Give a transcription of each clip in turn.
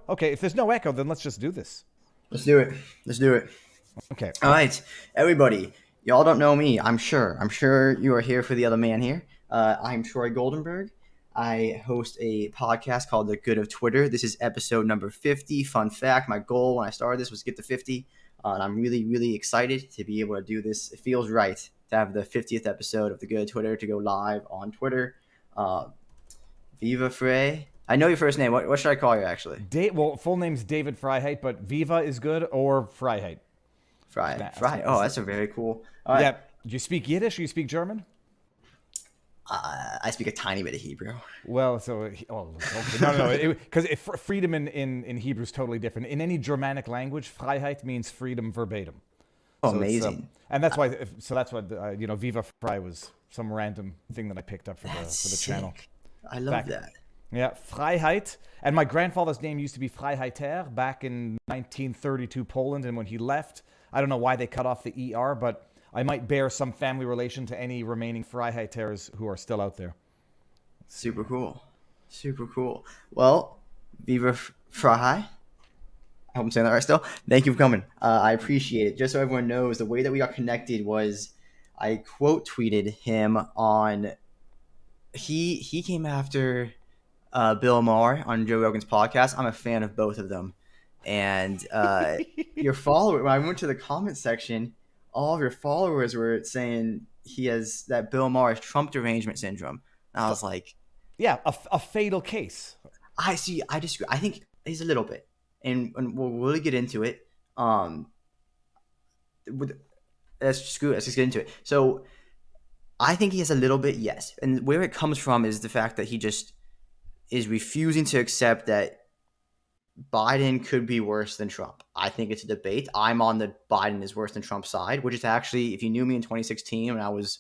Okay, if there's no echo, then let's just do this. Let's do it. Let's do it. Okay. All right, everybody. Y'all don't know me. I'm sure. I'm sure you are here for the other man here. I'm Troy Goldenberg. I host a podcast called The Good of Twitter. This is episode number 50. Fun fact: my goal when I started this was to get to 50, and I'm really, really excited to be able to do this. It feels right to have the 50th episode of The Good of Twitter to go live on Twitter. Uh, Viva Frie. I know your first name. What should I call you actually? Well, full name's David Freiheit, but Viva is good or Freiheit. Fry. Fry. Oh, that's a very cool. All right. Yeah. Do you speak Yiddish or you speak German? I speak a tiny bit of Hebrew. Well, okay. No. Because freedom in Hebrew is totally different. In any Germanic language, Freiheit means freedom verbatim. Oh, So it's amazing. and that's why. So that's what Viva Frei was some random thing that I picked up for That's the channel. sick. I love Back, that. yeah, Freiheit. And my grandfather's name used to be Freiheiter back in 1932 Poland. And when he left, I don't know why they cut off the ER, but I might bear some family relation to any remaining Freiheiters who are still out there. Super cool. Super cool. Well, Viva Fry. I hope I'm saying that right still. Thank you for coming. I appreciate it. Just so everyone knows, the way that we got connected was I quote tweeted him on. He came after Bill Maher on Joe Rogan's podcast. I'm a fan of both of them. And your follower, when I went to the comment section, all of your followers were saying he has that Bill Maher has Trump derangement syndrome. And I was like, Yeah, a fatal case. I see. I disagree. I think he's a little bit, and we'll really get into it. With, let's screw it. Let's just get into it. So I think he has a little bit, yes. And where it comes from is the fact that he just is refusing to accept that Biden could be worse than Trump. I think it's a debate. I'm on the Biden is worse than Trump side, which is actually, if you knew me in 2016 when I was,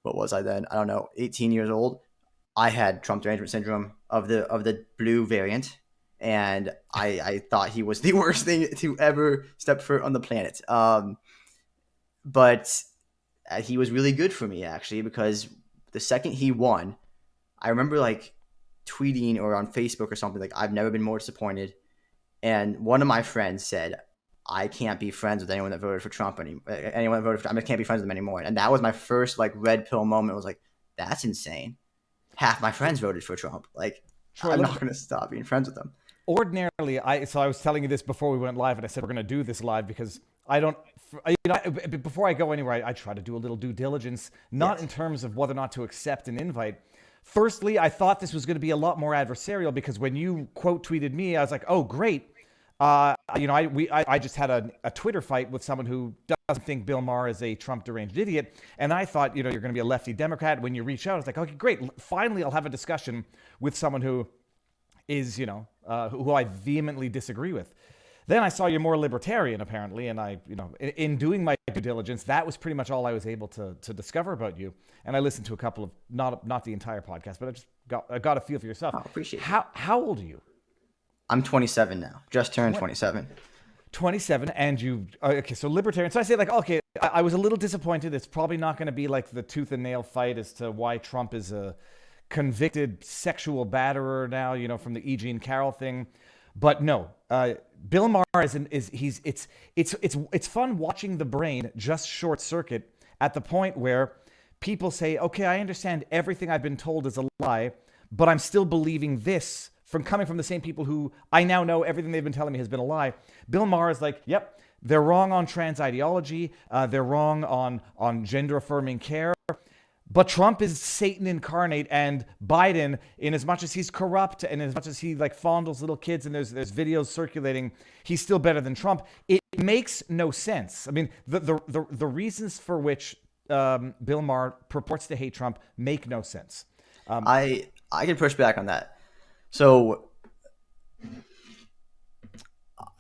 what was I then? I don't know, 18 years old. I had Trump derangement syndrome of the blue variant, and I thought he was the worst thing to ever step foot on the planet. But he was really good for me actually because the second he won, I remember like tweeting or on Facebook or something like I've never been more disappointed. And one of my friends said, I can't be friends with anyone that voted for Trump anymore. Anyone that voted for Trump, I can't be friends with them anymore. And that was my first like red pill moment. I was like, that's insane. Half my friends voted for Trump. Like, Troy, I'm let not me, going to stop being friends with them. ordinarily I was telling you this before we went live, and I said we're going to do this live because I don't before I go anywhere, I try to do a little due diligence, not Yes. in terms of whether or not to accept an invite. Firstly, I thought this was going to be a lot more adversarial because when you quote tweeted me, I was like, oh great. I just had a Twitter fight with someone who doesn't think Bill Maher is a Trump deranged idiot, and I thought, you're going to be a lefty Democrat. When you reach out, it's like, okay, great. Finally, I'll have a discussion with someone who is, who I vehemently disagree with. Then I saw you're more libertarian, apparently, and in doing my due diligence, that was pretty much all I was able to discover about you. And I listened to a couple of not the entire podcast, but I got a feel for yourself. I appreciate it. How old are you? I'm 27 now. Just turned 27. 27, and you okay? So libertarian. So I say like, okay, I was a little disappointed. It's probably not going to be like the tooth and nail fight as to why Trump is a convicted sexual batterer now, from the E. Jean Carroll thing. But no, Bill Maher it's fun watching the brain just short circuit at the point where people say, okay, I understand everything I've been told is a lie, but I'm still believing this from coming from the same people who I now know everything they've been telling me has been a lie. Bill Maher is like, yep, they're wrong on trans ideology. They're wrong on gender affirming care. But Trump is Satan incarnate, and Biden, in as much as he's corrupt and as much as he like fondles little kids, and there's videos circulating, he's still better than Trump. It makes no sense. I mean, the reasons for which Bill Maher purports to hate Trump make no sense. I can push back on that. So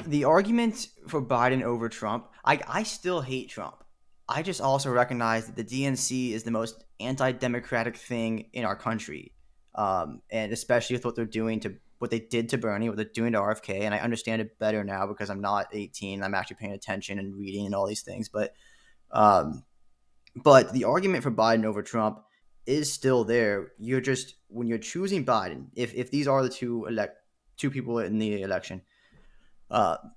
the argument for Biden over Trump, I still hate Trump. I just also recognize that the DNC is the most anti-democratic thing in our country, and especially with what they're doing to what they did to Bernie, what they're doing to RFK. And I understand it better now because I'm not 18. I'm actually paying attention and reading and all these things. But the argument for Biden over Trump is still there. You're just when you're choosing Biden, if these are the two people in the election,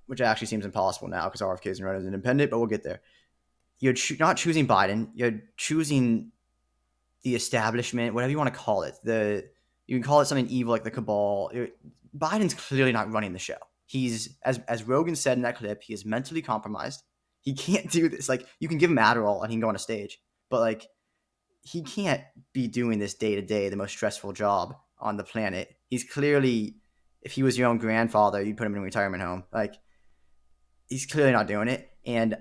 which actually seems impossible now because RFK isn't running as independent, but we'll get there. You're not choosing Biden. You're choosing the establishment, whatever you want to call it. You can call it something evil like the cabal. Biden's clearly not running the show. He's, as Rogan said in that clip, he is mentally compromised. He can't do this. Like, you can give him Adderall and he can go on a stage, but like, he can't be doing this day to day, the most stressful job on the planet. He's clearly, if he was your own grandfather, you'd put him in a retirement home. Like, he's clearly not doing it. And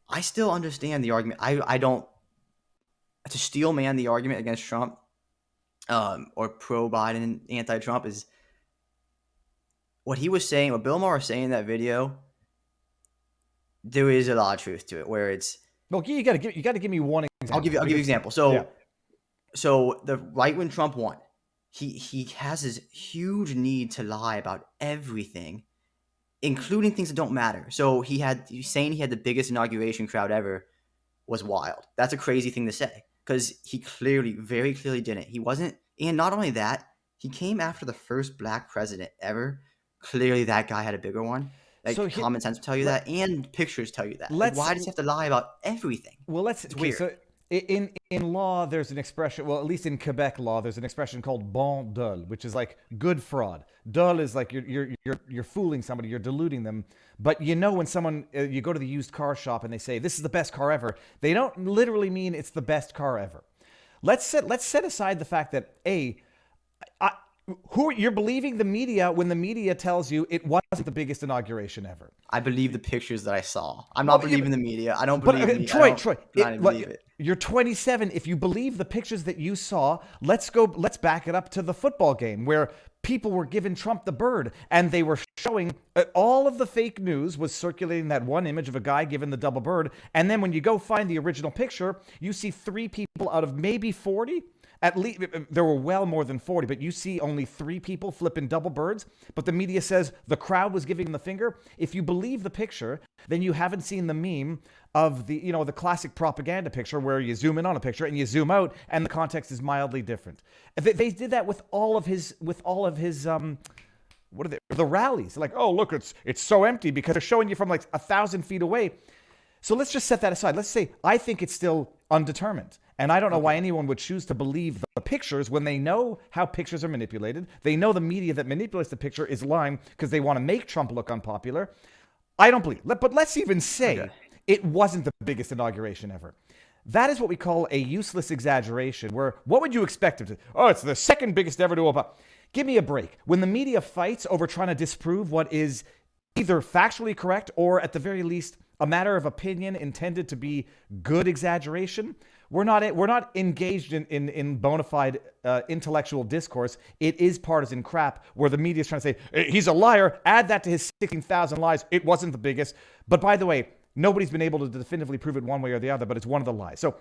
I still understand the argument. I don't, to steel man the argument against Trump, or pro Biden, anti Trump, is what he was saying, what Bill Maher was saying in that video. There is a lot of truth to it, where it's. Well, you got to give me one example. I'll give you an example. So the right when Trump won, he has this huge need to lie about everything, including things that don't matter. So saying he had the biggest inauguration crowd ever was wild. That's a crazy thing to say because he very clearly didn't. He wasn't, and not only that, he came after the first black president ever. Clearly, that guy had a bigger one. Like, so common sense tell you that, and pictures tell you that. Like, why does he have to lie about everything? Well, it's weird. So in law, there's an expression. Well, at least in Quebec law, there's an expression called bon dol, which is like good fraud. Dol is like you're fooling somebody, you're deluding them. But when someone you go to the used car shop and they say this is the best car ever, they don't literally mean it's the best car ever. Let's set aside the fact that you're believing the media when the media tells you it wasn't the biggest inauguration ever. I believe the pictures that I saw. I'm not believing the media. I don't believe Troy, believe it. You're 27. If you believe the pictures that you saw, let's back it up to the football game where people were giving Trump the bird and they were showing all of the fake news was circulating that one image of a guy giving the double bird. And then when you go find the original picture, you see 3 people out of maybe 40. At least there were well more than 40, but you see only 3 people flipping double birds. But the media says the crowd was giving the finger. If you believe the picture, then you haven't seen the meme of the classic propaganda picture where you zoom in on a picture and you zoom out and the context is mildly different. They did that with all of his what are they? The rallies. Like, oh look, it's so empty because they're showing you from like 1,000 feet away. So let's just set that aside. Let's say I think it's still undetermined. And I don't know why anyone would choose to believe the pictures when they know how pictures are manipulated. They know the media that manipulates the picture is lying because they want to make Trump look unpopular. I don't believe it. But let's even say it wasn't the biggest inauguration ever. That is what we call a useless exaggeration, where what would you expect it to? Oh, it's the second biggest ever to open. Give me a break. When the media fights over trying to disprove what is either factually correct or at the very least a matter of opinion intended to be good exaggeration, we're not engaged in bona fide intellectual discourse. It is partisan crap where the media is trying to say, he's a liar, add that to his 16,000 lies. It wasn't the biggest. But by the way, nobody's been able to definitively prove it one way or the other, but it's one of the lies. So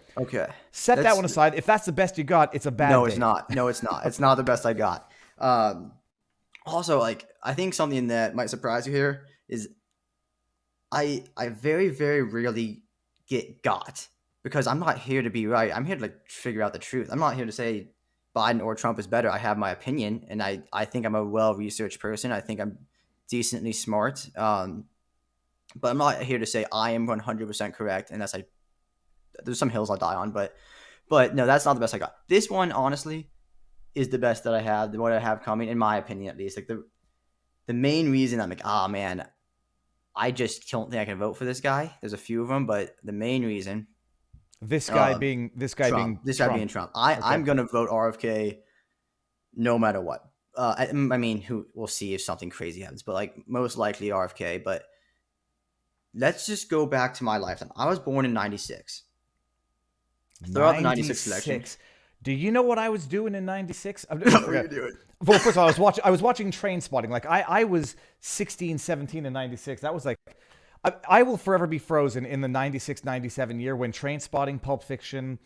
set that one aside. If that's the best you got, it's a bad day. It's not. No, it's not. It's not the best I got. Also, like, I think something that might surprise you here is I very, very rarely get got. Because I'm not here to be right. I'm here to figure out the truth. I'm not here to say Biden or Trump is better. I have my opinion, and I think I'm a well-researched person. I think I'm decently smart. But I'm not here to say I am 100% correct. And there's some hills I'll die on, but no, that's not the best I got. This one, honestly, is the best that I have. What I have coming, in my opinion, at least. Like the main reason I'm like, man, I just don't think I can vote for this guy. There's a few of them, but the main reason. This guy being Trump. I'm gonna vote RFK, no matter what. I mean, we'll see if something crazy happens, but most likely RFK. But let's just go back to my lifetime. I was born in '96. Throughout the '96 election. Do you know what I was doing in '96? What were you doing? Well, first of all, I was watching Train Spotting. Like I was 16, 17 in '96. That was like. I will forever be frozen in the 96, 97 year when Train Spotting, Pulp Fiction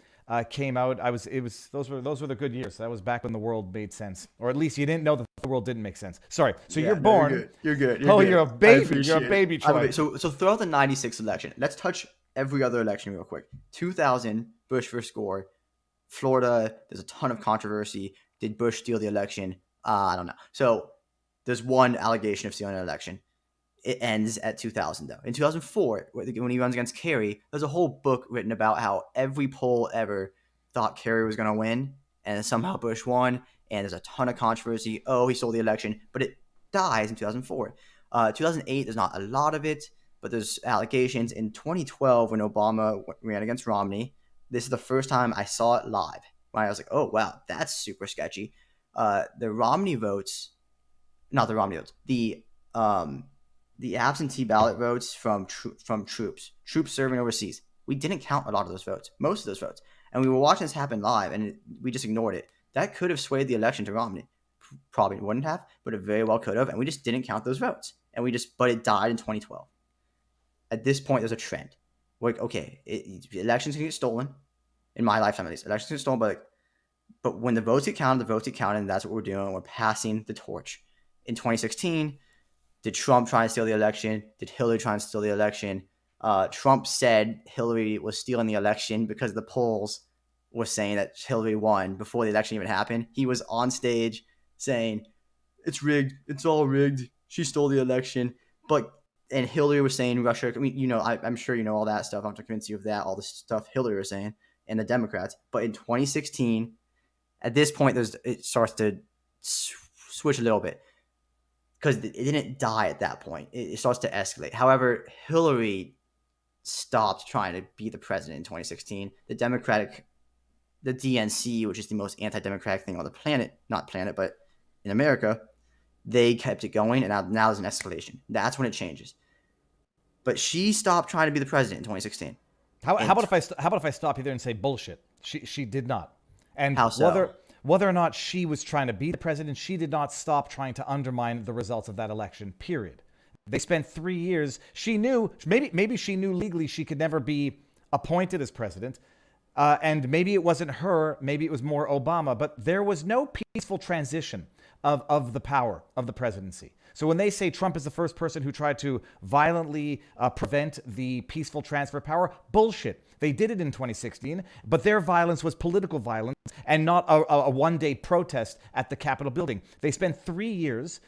came out. Those were the good years. That was back when the world made sense, or at least you didn't know that the world didn't make sense. Sorry. So you're born. You're good. You're a baby. You're a baby. Troy. So throughout the '96 election, let's touch every other election real quick. 2000, Bush versus Gore. Florida, there's a ton of controversy. Did Bush steal the election? I don't know. So There's one allegation of stealing an election. It ends at 2000, though. In 2004, when he runs against Kerry, there's a whole book written about how every poll ever thought Kerry was going to win, and somehow Bush won, and there's a ton of controversy. Oh, he stole the election, but it dies in 2004. 2008, there's not a lot of it, but there's allegations. In 2012, when Obama ran against Romney, this is the first time I saw it live. When I was like, oh, wow, that's super sketchy. The Romney votes, not the Romney votes, the absentee ballot votes from troops serving overseas. We didn't count a lot of those votes, most of those votes. And we were watching this happen live, and we just ignored it. That could have swayed the election to Romney. Probably wouldn't have, but it very well could have. And we just didn't count those votes. But it died in 2012. At this point, there's a trend. Like, okay, elections can get stolen. In my lifetime, at least, elections can get stolen. But when the votes get counted, and that's what we're doing. We're passing the torch. In 2016, did Trump try and steal the election? Did Hillary try and steal the election? Trump said Hillary was stealing the election because the polls were saying that Hillary won before the election even happened. He was on stage saying, it's rigged. It's all rigged. She stole the election. And Hillary was saying Russia. I mean, I'm sure you know all that stuff. I'm not to convince you of that, all the stuff Hillary was saying and the Democrats. But in 2016, at this point, it starts to switch a little bit. Because it didn't die at that point. It starts to escalate. However, Hillary stopped trying to be the president in 2016. The DNC, which is the most anti-democratic thing on the planet, not planet, but in America, they kept it going, and now there's an escalation. That's when it changes. But she stopped trying to be the president in 2016. How about if I stop you there and say bullshit? She did not. And how so? Whether or not she was trying to be the president, she did not stop trying to undermine the results of that election, period. They spent 3 years. She knew, maybe she knew legally she could never be appointed as president. And maybe it wasn't her, maybe it was more Obama, but there was no peaceful transition of the power of the presidency. So when they say Trump is the first person who tried to violently prevent the peaceful transfer of power, bullshit. They did it in 2016, but their violence was political violence and not a one-day protest at the Capitol building. They spent 3 years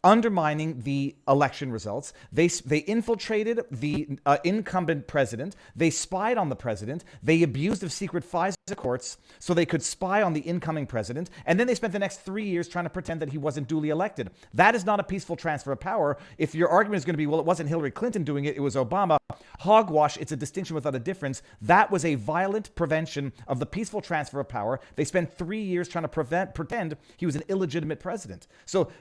undermining the election results. They infiltrated the incumbent president. They spied on the president. They abused of secret FISA courts so they could spy on the incoming president. And then they spent the next 3 years trying to pretend that he wasn't duly elected. That is not a peaceful transfer of power. If your argument is going to be, well, it wasn't Hillary Clinton doing it, it was Obama. Hogwash, it's a distinction without a difference. That was a violent prevention of the peaceful transfer of power. They spent 3 years trying to pretend he was an illegitimate president. So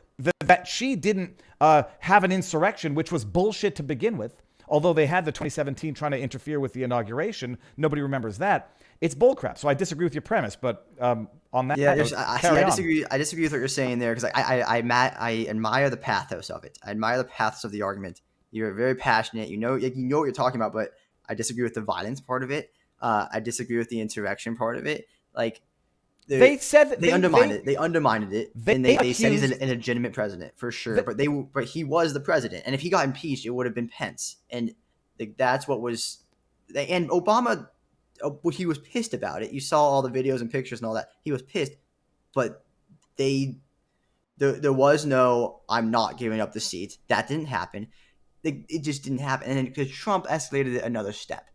that she didn't have an insurrection, which was bullshit to begin with, although they had the 2017 trying to interfere with the inauguration. Nobody remembers that. It's bullcrap. So I disagree with your premise, but on that, I disagree. I disagree with what you're saying there because I admire the pathos of it. I admire the pathos of the argument. You're very passionate. You know what you're talking about, but I disagree with the violence part of it. I disagree with the insurrection part of it. Like, they said that they undermined it. They undermined it, and they said he's an illegitimate president for sure. But he was the president, and if he got impeached, it would have been Pence, and that's what was. And Obama, he was pissed about it. You saw all the videos and pictures and all that. He was pissed, but there was no I'm not giving up the seat. That didn't happen. It just didn't happen, and then because Trump escalated it another step.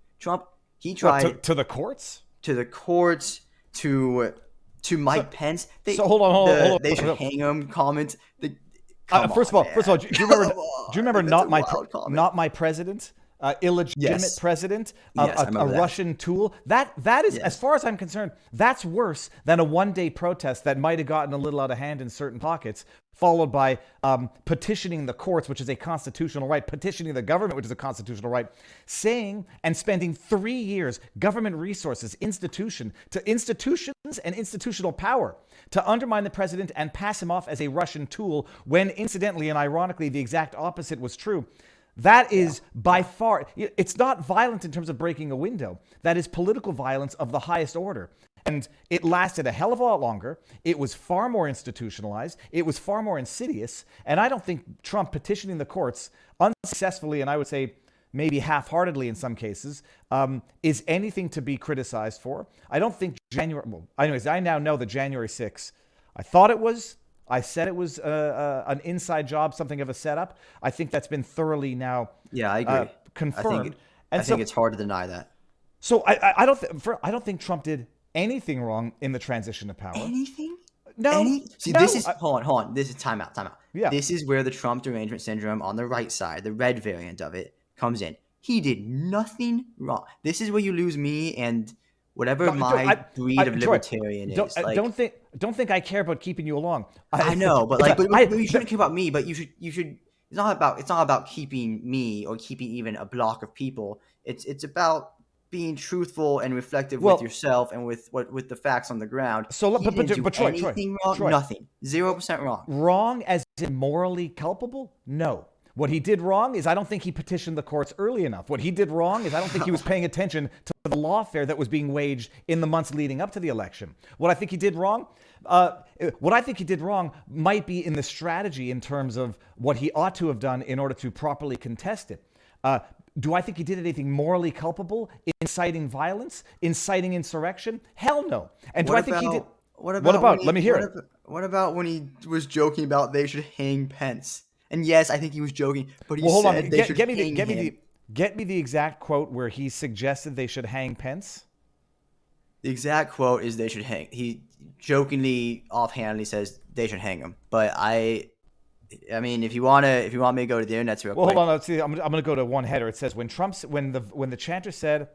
He tried to the courts, to Mike Pence. Hold on. They should hang him. Comments. First of all, do you remember not my president? Illegitimate president, a Russian tool. That is, as far as I'm concerned, that's worse than a one-day protest that might have gotten a little out of hand in certain pockets, followed by petitioning the courts, which is a constitutional right, petitioning the government, which is a constitutional right, saying and spending 3 years, government resources, institutions and institutional power to undermine the president and pass him off as a Russian tool when, incidentally and ironically, the exact opposite was true. That is by far, it's not violent in terms of breaking a window. That is political violence of the highest order. And it lasted a hell of a lot longer. It was far more institutionalized. It was far more insidious. And I don't think Trump petitioning the courts unsuccessfully, and I would say maybe half-heartedly in some cases, is anything to be criticized for. I don't think I now know that January 6th, I thought it was I said it was an inside job, something of a setup. I think that's been thoroughly now Yeah, I agree. I confirmed. think And I think so, it's hard to deny that. I don't think Trump did anything wrong in the transition to power. Anything? No, See, this no. is hold on. This is timeout. Timeout. Yeah. This is where the Trump derangement syndrome on the right side, the red variant of it, comes in. He did nothing wrong. This is where you lose me and whatever No, my breed of Troy, libertarian is. Like, don't think I care about keeping you along. I know, but It's like, a- but you shouldn't care about me. But you should. It's not about keeping me or keeping even a block of people. It's about being truthful and reflective with well, yourself and with the facts on the ground. so He didn't do Troy, anything wrong. Troy, Nothing. 0% wrong. wrong as in morally culpable? No. What he did wrong is I don't think he petitioned the courts early enough. What he did wrong is I don't think he was paying attention to the lawfare that was being waged in the months leading up to the election. What I think he did wrong, might be in the strategy in terms of what he ought to have done in order to properly contest it. Do I think he did anything morally culpable? Inciting violence? Inciting insurrection? Hell no. And do I think he did? What What about? when he- Let me hear it. What about when he was joking about they should hang Pence? And yes, I think he was joking, but he Well, hold said on. they should hang him. Get me the exact quote where he suggested they should hang Pence. The exact quote is they should hang. He jokingly, offhandedly says they should hang him. But I mean, if you want me to go to the internet real Well, quick. hold on. Let's see. I'm going to go to one header. It says when the chanter said,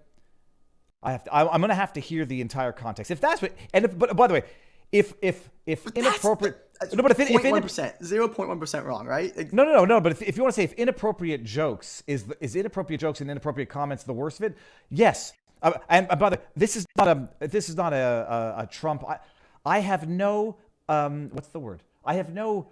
I'm going to have to hear the entire context. If that's what, but by the way, if inappropriate, no, but if 0.1% wrong, right? Like, no. But if you want to say if inappropriate jokes is inappropriate jokes and inappropriate comments the worst of it, yes. And by the way, this is not a Trump. I have no what's the word? I have no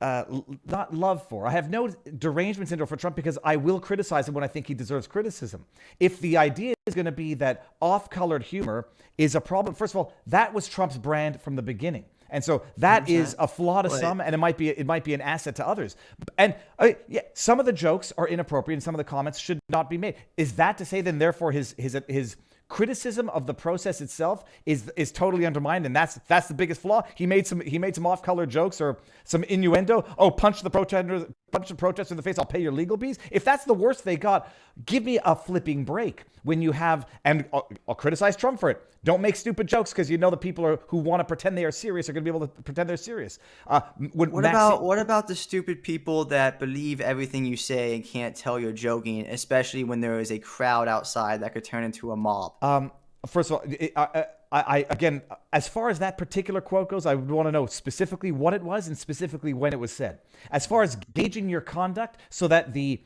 not love for. I have no derangement syndrome for Trump because I will criticize him when I think he deserves criticism. If the idea is going to be that off-colored humor is a problem, first of all, that was Trump's brand from the beginning. And so that is a flaw to some, and it might be an asset to others. And yeah, some of the jokes are inappropriate, and some of the comments should not be made. Is that to say then, therefore, his criticism of the process itself is totally undermined, and that's the biggest flaw? He made some off-color jokes or some innuendo. Oh, punch the protester in the face. I'll pay your legal fees. If that's the worst they got, give me a flipping break. When you have, and I'll criticize Trump for it. Don't make stupid jokes because you know the people who want to pretend they are serious are going to be able to pretend they're serious. What about the stupid people that believe everything you say and can't tell you're joking, especially when there is a crowd outside that could turn into a mob? First of all, I again, as far as that particular quote goes, I would want to know specifically what it was and specifically when it was said. As far as gauging your conduct so that the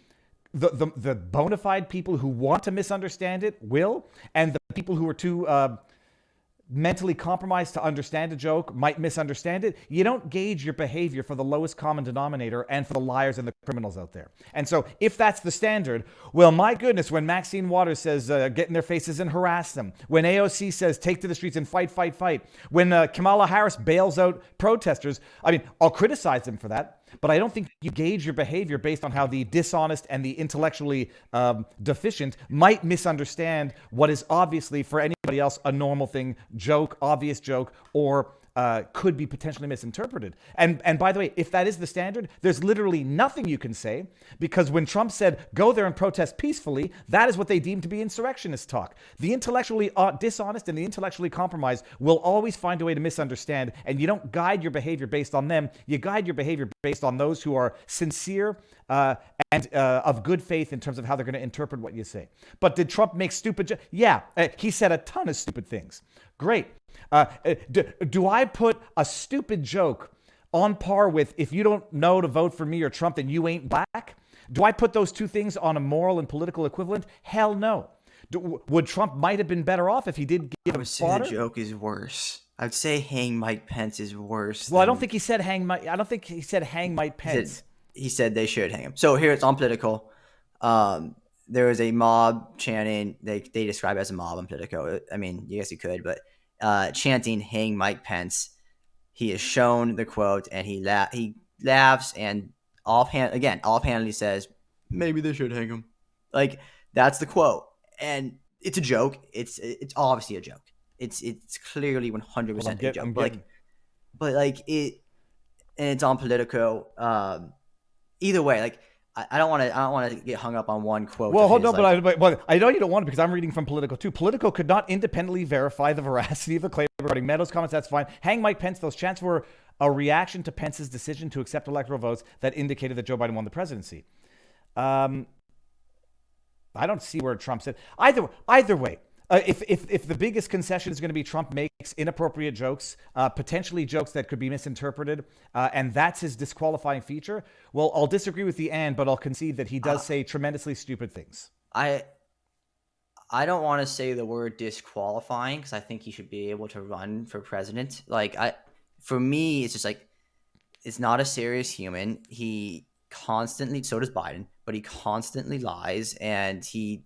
bona fide people who want to misunderstand it will, and the people who are too mentally compromised to understand a joke might misunderstand it. You don't gauge your behavior for the lowest common denominator and for the liars and the criminals out there. And so if that's the standard, well, my goodness, when Maxine Waters says get in their faces and harass them, when AOC says take to the streets and fight, when Kamala Harris bails out protesters, I mean, I'll criticize them for that. But I don't think you gauge your behavior based on how the dishonest and the intellectually deficient might misunderstand what is obviously for anybody else a normal thing, obvious joke, or could be potentially misinterpreted. And by the way, if that is the standard, there's literally nothing you can say, because when Trump said, go there and protest peacefully, that is what they deem to be insurrectionist talk. The intellectually dishonest and the intellectually compromised will always find a way to misunderstand, and you don't guide your behavior based on them. You guide your behavior based on those who are sincere and of good faith in terms of how they're going to interpret what you say. But did Trump make stupid yeah, he said a ton of stupid things. Great. Do I put a stupid joke on par with if you don't know to vote for me or Trump, then you ain't black? Do I put those two things on a moral and political equivalent? Hell no. Would Trump might have been better off if he did give I would say fodder? the joke is worse. I'd say hang Mike Pence is worse. Well, I don't think he said hang Mike Pence. He said they should hang him. So here it's on Politico. There was a mob chanting. They describe it as a mob on Politico. I mean, yes, you could, but chanting "Hang Mike Pence." He is shown the quote, and he laughs and offhandedly says, "Maybe they should hang him." Like, that's the quote, and it's a joke. It's obviously a joke. It's clearly 100% a joke. But it and it's on Politico. Either way, like I don't want to get hung up on one quote. Well, of hold his, on, like, but I know you don't want to because I'm reading from Politico too. Politico could not independently verify the veracity of the claim regarding Meadows' comments. That's fine. Hang Mike Pence. Those chants were a reaction to Pence's decision to accept electoral votes that indicated that Joe Biden won the presidency. I don't see where Trump said either way. If the biggest concession is going to be Trump makes inappropriate jokes, potentially jokes that could be misinterpreted, and that's his disqualifying feature, well, I'll disagree with the and, but I'll concede that he does say tremendously stupid things. I don't want to say the word disqualifying because I think he should be able to run for president. Like for me, it's just like it's not a serious human. He constantly, so does Biden, but he constantly lies, and he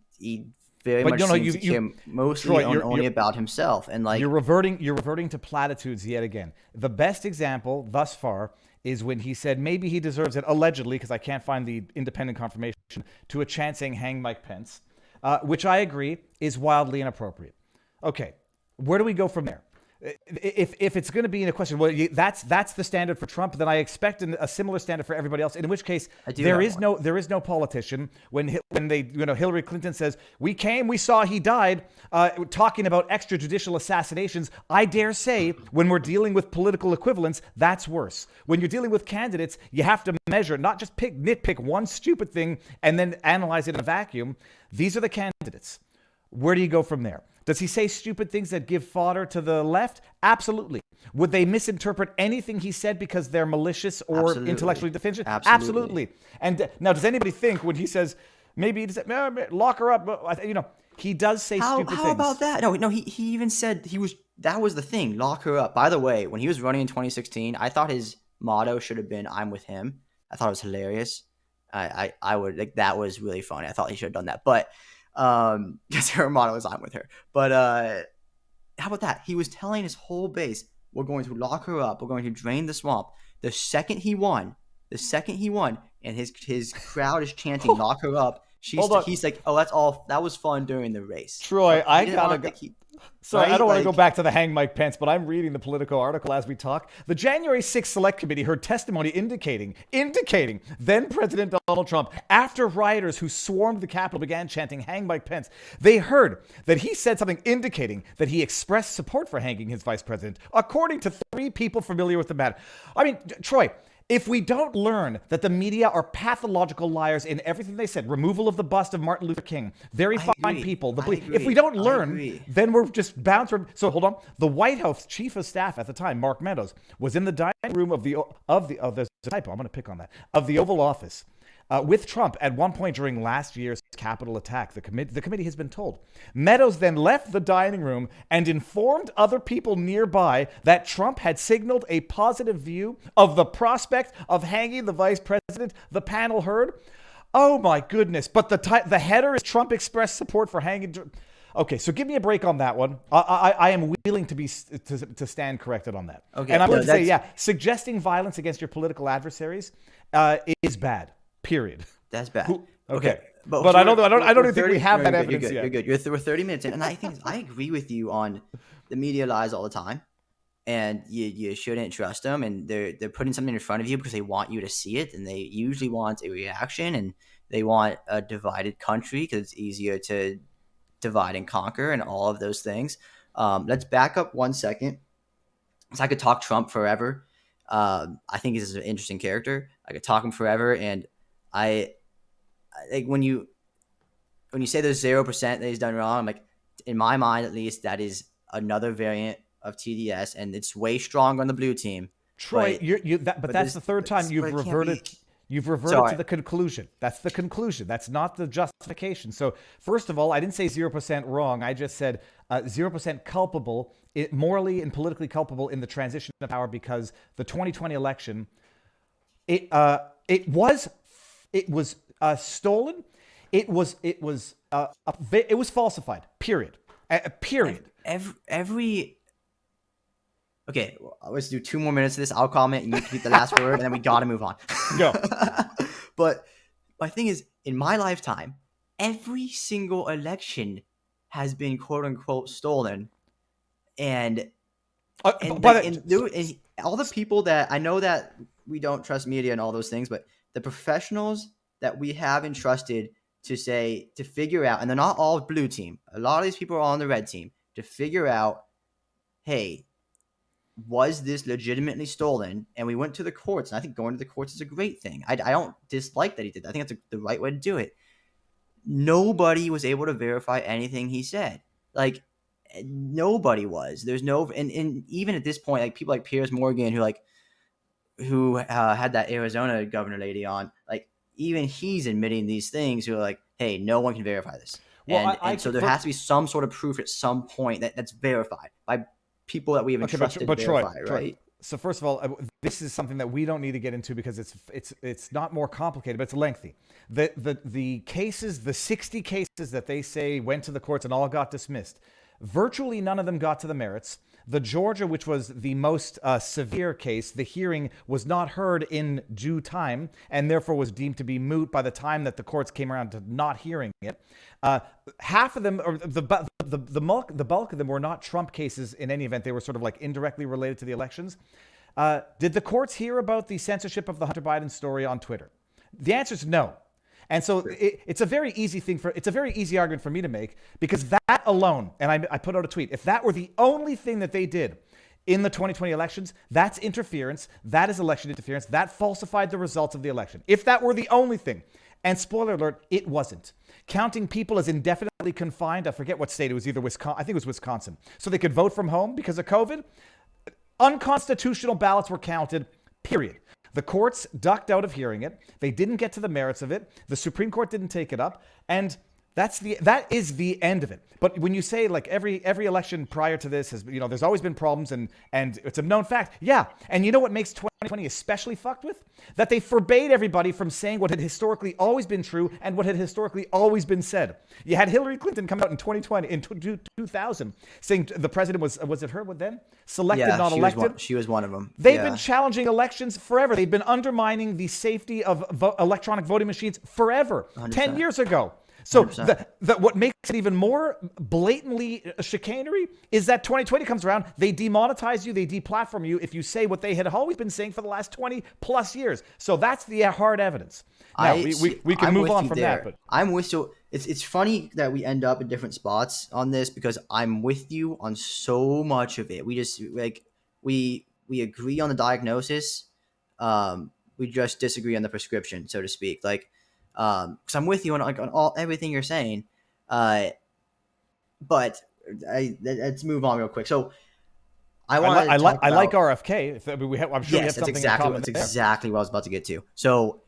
very much seems to care mostly only about himself. And like you're reverting to platitudes yet again. The best example thus far is when he said maybe he deserves it, allegedly, because I can't find the independent confirmation, to a chant saying hang Mike Pence, which I agree is wildly inappropriate. Okay, where do we go from there? If it's going to be in a question, well, that's the standard for Trump, then I expect a similar standard for everybody else. In which case, there is no politician when Hillary Clinton says we saw he died, talking about extrajudicial assassinations. I dare say when we're dealing with political equivalents, that's worse. When you're dealing with candidates, you have to measure, not just nitpick one stupid thing and then analyze it in a vacuum. These are the candidates. Where do you go from there? Does he say stupid things that give fodder to the left? Absolutely. Would they misinterpret anything he said because they're malicious or intellectually deficient? Absolutely. And now, does anybody think when he says, maybe lock her up, he does say stupid things. How about that? No, he even said that was the thing, lock her up. By the way, when he was running in 2016, I thought his motto should have been, I'm with him. I thought it was hilarious. I would, like, that was really funny. I thought he should have done that. But because her motto is I'm with her. But how about that? He was telling his whole base, we're going to lock her up. We're going to drain the swamp. The second he won, and his crowd is chanting, lock her up. He's like, oh, that was fun during the race. Troy, I gotta go. Sorry, right? I don't want to go back to the hang Mike Pence, but I'm reading the Politico article as we talk. The January 6th Select Committee heard testimony indicating then President Donald Trump, after rioters who swarmed the Capitol began chanting hang Mike Pence, they heard that he said something indicating that he expressed support for hanging his vice president, according to 3 people familiar with the matter. I mean, Troy, if we don't learn that the media are pathological liars in everything they said, removal of the bust of Martin Luther King, very fine people. If we don't learn, then we're just bound to. So hold on. The White House chief of staff at the time, Mark Meadows, was in the dining room of there's a typo. I'm going to pick on that, of the Oval Office with Trump at one point during last year's Capitol attack. The committee has been told. Meadows then left the dining room and informed other people nearby that Trump had signaled a positive view of the prospect of hanging the vice president. The panel heard. Oh my goodness! But the header is Trump expressed support for hanging. Okay, so give me a break on that one. I am willing to stand corrected on that. Okay, and I'm going to say, suggesting violence against your political adversaries is bad. Period. That's bad. Okay. But I don't even think we have that evidence yet. You're good. We're 30 minutes in. And I agree with you on the media lies all the time. And you shouldn't trust them. And they're putting something in front of you because they want you to see it. And they usually want a reaction. And they want a divided country because it's easier to divide and conquer and all of those things. Let's back up 1 second. So I could talk Trump forever. I think he's an interesting character. I could talk him forever. And I like when you say there's 0% that he's done wrong, I'm like, in my mind at least, that is another variant of TDS, and it's way stronger on the blue team. Troy, but that's the third time you've reverted. You've reverted to the conclusion. That's the conclusion. That's not the justification. So first of all, I didn't say 0% wrong. I just said 0% culpable, morally and politically culpable in the transition of power, because the 2020 election, it was stolen. It was falsified. Period. Period. Okay, let's do 2 more minutes of this. I'll comment and you keep the last word, and then we got to move on. Go. But my thing is, in my lifetime, every single election has been quote unquote stolen, and all the people that I know that we don't trust media and all those things, but the professionals that we have entrusted to figure out, and they're not all blue team. A lot of these people are on the red team to figure out, hey, was this legitimately stolen? And we went to the courts, and I think going to the courts is a great thing. I don't dislike that he did that. I think that's the right way to do it. Nobody was able to verify anything he said. Like, nobody was. There's no, and even at this point, like people like Piers Morgan, who had that Arizona governor lady on, like even he's admitting these things. Who are like, hey, no one can verify this. Well, and so there has to be some sort of proof at some point that's verified by people that we have entrusted to verify, Troy, right? So first of all, this is something that we don't need to get into because it's not more complicated, but it's lengthy. The cases, the 60 cases that they say went to the courts and all got dismissed, virtually none of them got to the merits. The Georgia, which was the most severe case, the hearing was not heard in due time and therefore was deemed to be moot by the time that the courts came around to not hearing it. Half of them, or the bulk of them, were not Trump cases in any event. They were sort of like indirectly related to the elections. Did the courts hear about the censorship of the Hunter Biden story on Twitter? The answer is no. And so it's a very easy argument for me to make, because that alone, and I put out a tweet, if that were the only thing that they did in the 2020 elections, that's interference. That is election interference. That falsified the results of the election. If that were the only thing. And spoiler alert, it wasn't. Counting people as indefinitely confined, I forget what state, it was either Wisconsin, I think it was Wisconsin, so they could vote from home because of COVID. Unconstitutional ballots were counted, period. The courts ducked out of hearing it. They didn't get to the merits of it. The Supreme Court didn't take it up. And that is the end of it. But when you say like every election prior to this has, there's always been problems and it's a known fact. Yeah. And you know what makes 2020 especially fucked with? That they forbade everybody from saying what had historically always been true and what had historically always been said. You had Hillary Clinton come out in 2020, in 2000, saying the president was it her then? Selected, not elected. She was one of them. They've been challenging elections forever. They've been undermining the safety of electronic voting machines forever. 100%. 10 years ago. So what makes it even more blatantly chicanery is that 2020 comes around, they demonetize you, they deplatform you if you say what they had always been saying for the last 20 plus years. So that's the hard evidence. Now, we can move on from that. But I'm with you. It's funny that we end up in different spots on this, because I'm with you on so much of it. We just we agree on the diagnosis. We just disagree on the prescription, so to speak. Because I'm with you on everything you're saying, but let's move on real quick. So I like RFK. I'm sure we have something in common. That's exactly what I was about to get to. So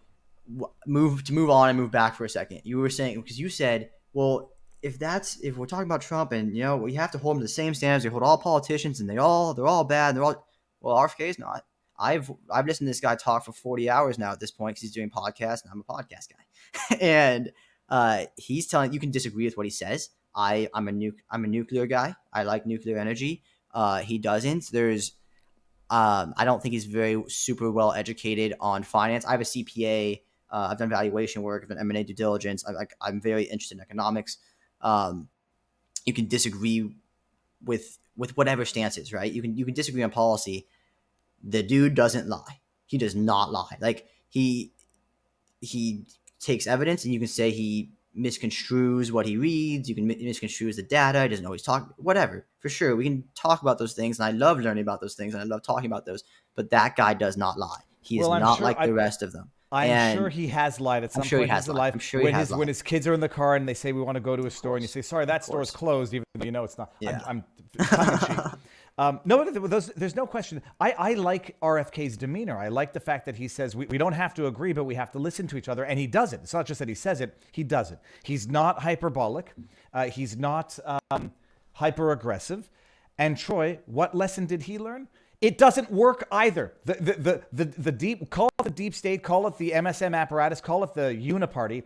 move on and move back for a second. You were saying, because you said, well, if we're talking about Trump and we have to hold him to the same standards we hold all politicians, and they're all bad, and RFK is not. I've listened to this guy talk for 40 hours now at this point, because he's doing podcasts and I'm a podcast guy. And he's telling, you can disagree with what he says. I'm a nuclear guy. I like nuclear energy. He doesn't. I don't think he's very super well educated on finance. I have a CPA. I've done valuation work. I've done M&A due diligence. I'm very interested in economics. You can disagree with whatever stances, right? You can disagree on policy. The dude doesn't lie. He does not lie. Like he takes evidence, and you can say he misconstrues what he reads. You can misconstrues the data. He doesn't always talk. Whatever, for sure. We can talk about those things, and I love learning about those things, and I love talking about those. But that guy does not lie. He is not like the rest of them. I'm sure he has lied at some point in his life. I'm sure he has lied. When his kids are in the car and they say, we want to go to a store, and you say, sorry, that store is closed, even though it's not. Yeah. I'm tongue in cheek. No, there's no question. I like RFK's demeanor. I like the fact that he says we don't have to agree, but we have to listen to each other. And he does it. It's not just that he says it. He does it. He's not hyperbolic. He's not hyper aggressive. And Troy, what lesson did he learn? It doesn't work either. The deep, call it the deep state, call it the MSM apparatus, call it the uniparty.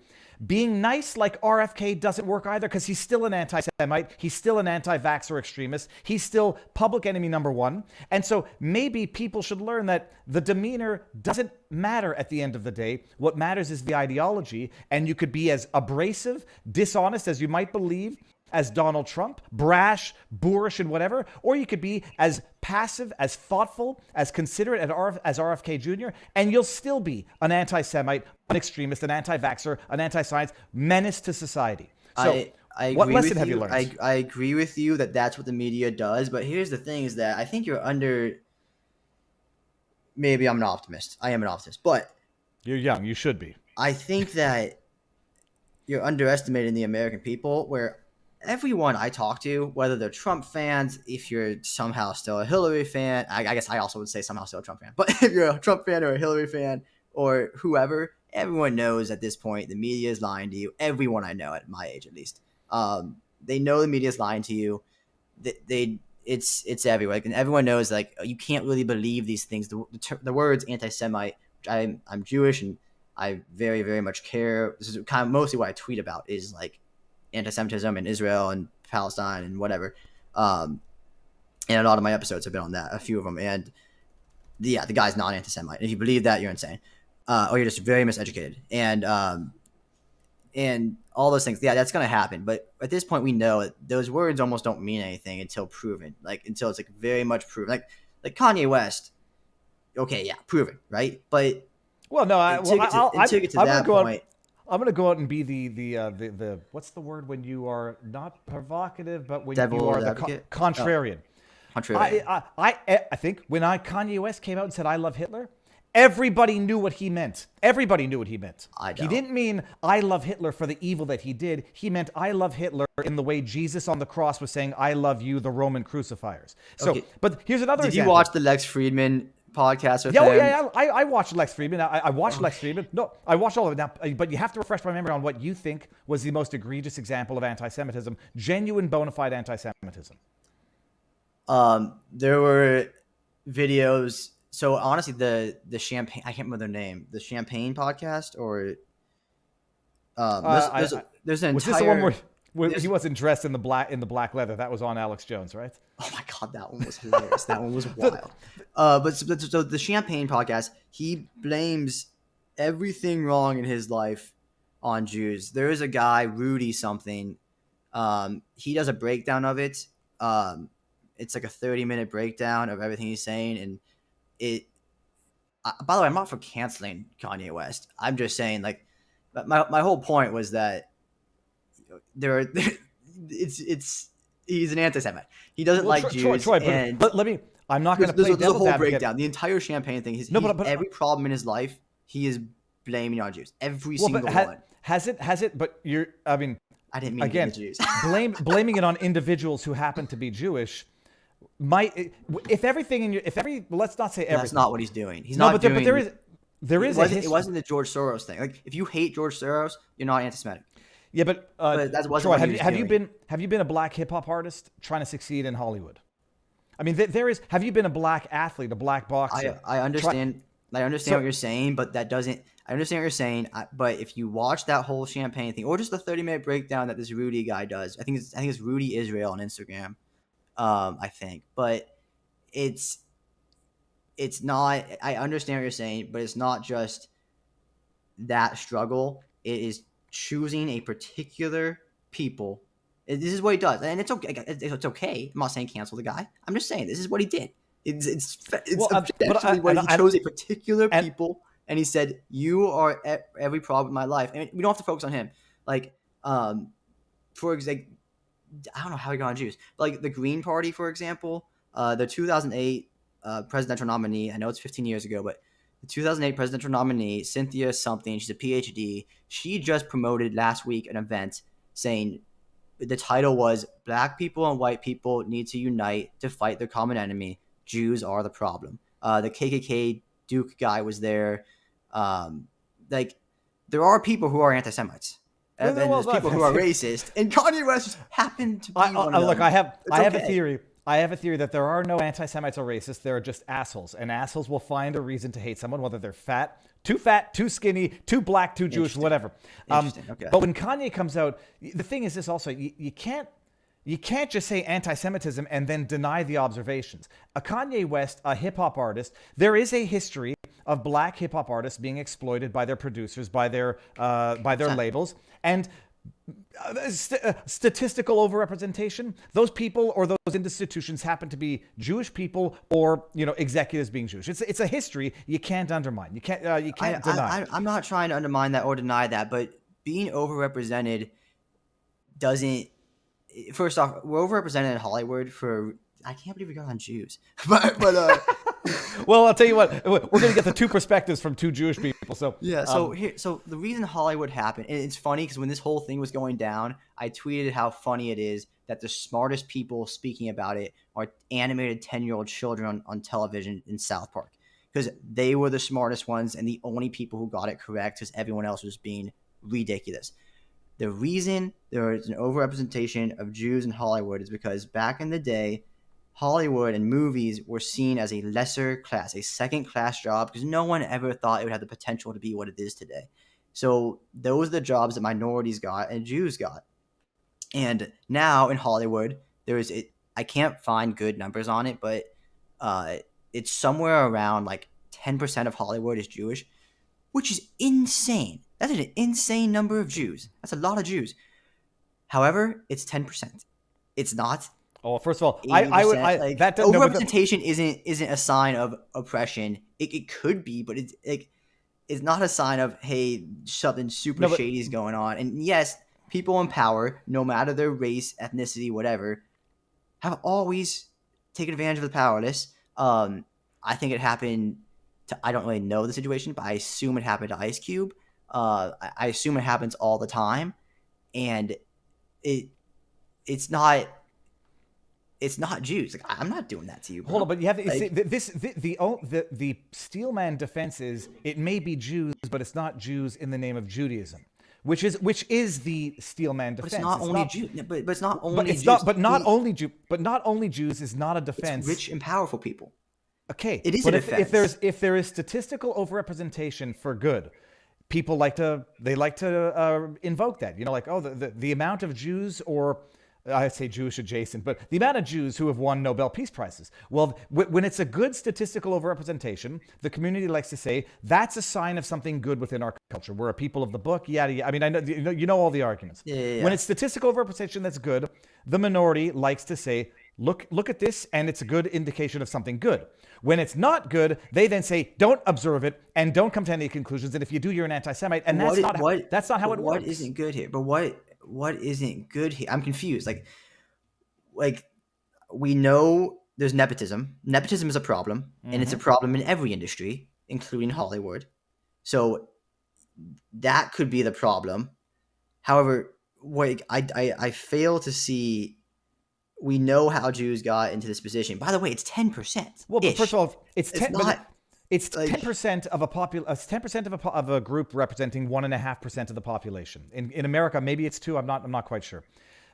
Being nice like RFK doesn't work either, because he's still an anti-Semite. He's still an anti-vaxxer extremist. He's still public enemy number one. And so maybe people should learn that the demeanor doesn't matter at the end of the day. What matters is the ideology. And you could be as abrasive, dishonest as you might believe as Donald Trump, brash, boorish, and whatever, or you could be as passive, as thoughtful, as considerate as RFK Jr., and you'll still be an anti-Semite, an extremist, an anti-vaxxer, an anti-science menace to society. So, I what agree lesson with have you you. learned? I agree with you that that's what the media does. But here's the thing: is that I think you're under. Maybe I'm an optimist. I am an optimist, but You're young. You should be. I think that you're underestimating the American people. Where everyone I talk to, whether they're Trump fans, if you're somehow still a Hillary fan, I guess I also would say somehow still a Trump fan. But if you're a Trump fan or a Hillary fan or whoever, everyone knows at this point the media is lying to you. Everyone I know at my age, at least, they know the media is lying to you. It's everywhere, and everyone knows like you can't really believe these things. The words anti-Semite, which I'm Jewish and I very, very much care. This is kind of mostly what I tweet about is like anti-Semitism in Israel and Palestine and whatever. And a lot of my episodes have been on that, a few of them. And the guy's not anti-Semite. If you believe that, you're insane, or you're just very miseducated. And all those things. Yeah, that's gonna happen. But at this point, we know that those words almost don't mean anything until proven. Like until it's like very much proven. Like Kanye West. Okay, yeah, proven, right? But Well, no, I'm going to go out and be the what's the word when you are not provocative, but when Devil you are the advocate? contrarian. Contrarian. I think when Kanye West came out and said, "I love Hitler," everybody knew what he meant. Everybody knew what he meant. He didn't mean "I love Hitler" for the evil that he did. He meant "I love Hitler" in the way Jesus on the cross was saying, "I love you," the Roman crucifiers. So, Okay. but here's another Did example. you watch the Lex Friedman podcast with Yeah, him? well, yeah. I watched Lex Friedman. I watched Lex Friedman. No, I watched all of it now. But you have to refresh my memory on what you think was the most egregious example of anti-Semitism, genuine, bona fide anti-Semitism. There were videos. So honestly, the champagne, I can't remember their name. The Champagne podcast, or there's an Was entire. this the one where he wasn't dressed in the black leather? That was on Alex Jones, right? Oh my god, that one was hilarious. That one was wild. So the Champagne podcast, he blames everything wrong in his life on Jews. There is a guy, Rudy something. He does a breakdown of it. It's like a 30-minute breakdown of everything he's saying, and by the way, I'm not for canceling Kanye West. I'm just saying, like, my whole point was that he's an anti-Semite. He doesn't like Jews. Troy, and let me. I'm not going to play there's a whole advocate. breakdown. The entire Champagne thing. But every problem in his life, he is blaming on Jews. Every single one. Has it? But I mean, I didn't mean again, to Jews. blaming it on individuals who happen to be Jewish. Let's not say everything. That's not what he's doing. He's not doing. But there is. It wasn't the George Soros thing. Like, if you hate George Soros, you're not anti-Semitic. Yeah, but that wasn't Troy, what he was doing. have you been a black hip hop artist trying to succeed in Hollywood? I mean, there is. Have you been a black athlete, a black boxer? I understand. I understand what you're saying, but that doesn't. I understand what you're saying, but if you watch that whole Champagne thing, or just the 30-minute breakdown that this Rudy guy does, I think it's Rudy Israel on Instagram. I think, but it's not. I understand what you're saying, but it's not just that struggle. It is choosing a particular people. This is what he does, and it's okay. It's okay. I'm not saying cancel the guy. I'm just saying this is what he did. It's objectively what he chose a particular people, and he said, "You are every problem in my life." And we don't have to focus on him. Like, for example, I don't know how he got on Jews. But like the Green Party, for example, the 2008 presidential nominee. I know it's 15 years ago, but the 2008 presidential nominee, Cynthia something, she's a PhD. She just promoted last week an event saying the title was "Black people and white people need to unite to fight their common enemy. Jews are the problem." The KKK Duke guy was there. Like, there are people who are anti-Semites. And there's people who are racist, and Kanye West just happened to be one of them. Look, I have a theory. I have a theory that there are no anti-Semites or racists. There are just assholes, and assholes will find a reason to hate someone, whether they're fat, too skinny, too black, too Jewish, whatever. Okay. But when Kanye comes out, the thing is this also: you can't just say anti-Semitism and then deny the observations. A Kanye West, a hip hop artist, there is a history of black hip hop artists being exploited by their producers, by their labels, and statistical overrepresentation. Those people or those institutions happen to be Jewish people, or executives being Jewish. It's a history you can't undermine. You can't deny. I'm not trying to undermine that or deny that, but being overrepresented doesn't. First off, we're overrepresented in Hollywood for. I can't believe we got on Jews, but Well, I'll tell you what. We're going to get the two perspectives from two Jewish people. So yeah. So the reason Hollywood happened, and it's funny because when this whole thing was going down, I tweeted how funny it is that the smartest people speaking about it are animated 10-year-old children on television in South Park, because they were the smartest ones and the only people who got it correct, because everyone else was being ridiculous. The reason there is an overrepresentation of Jews in Hollywood is because back in the day, Hollywood and movies were seen as a lesser class, a second-class job, because no one ever thought it would have the potential to be what it is today. So those are the jobs that minorities got and Jews got. And now in Hollywood, I can't find good numbers on it, but it's somewhere around like 10% of Hollywood is Jewish, which is insane. That's an insane number of Jews. That's a lot of Jews. However, it's 10%. It's not. Oh, first of all, I would that overrepresentation isn't a sign of oppression. It could be, but it's not a sign of, hey, something super shady is going on. And yes, people in power, no matter their race, ethnicity, whatever, have always taken advantage of the powerless. I think it happened to, I don't really know the situation, but I assume it happened to Ice Cube. I assume it happens all the time, and it's not Jews. Like, I'm not doing that to you, bro. Hold on, but you have the Steelman defense is it may be Jews, but it's not Jews in the name of Judaism, which is the Steelman defense. But it's not only Jews. But it's not only but it's Jews. Not, but not only Jew. But not only Jews is not a defense. It's rich and powerful people. Okay, it is but a defense. if there is statistical overrepresentation for good, people like to invoke that. Like, oh, the amount of Jews, or I say Jewish adjacent, but the amount of Jews who have won Nobel Peace Prizes. Well, when it's a good statistical overrepresentation, the community likes to say that's a sign of something good within our culture. We're a people of the book, yada yada. I mean, I know you know all the arguments. Yeah. When it's statistical overrepresentation that's good, the minority likes to say, look at this, and it's a good indication of something good. When it's not good, they then say, don't observe it and don't come to any conclusions. And if you do, you're an anti-Semite. And that's not how it works. What isn't good here? But what isn't good here? I'm confused. Like we know there's nepotism. Nepotism is a problem, and it's a problem in every industry, including Hollywood. So that could be the problem. However, I fail to see. We know how Jews got into this position. By the way, it's 10%. Well, but first of all, it's 10%. It's like 10% of a 10% of a group representing 1.5% of the population. In America, maybe it's 2. I'm not quite sure.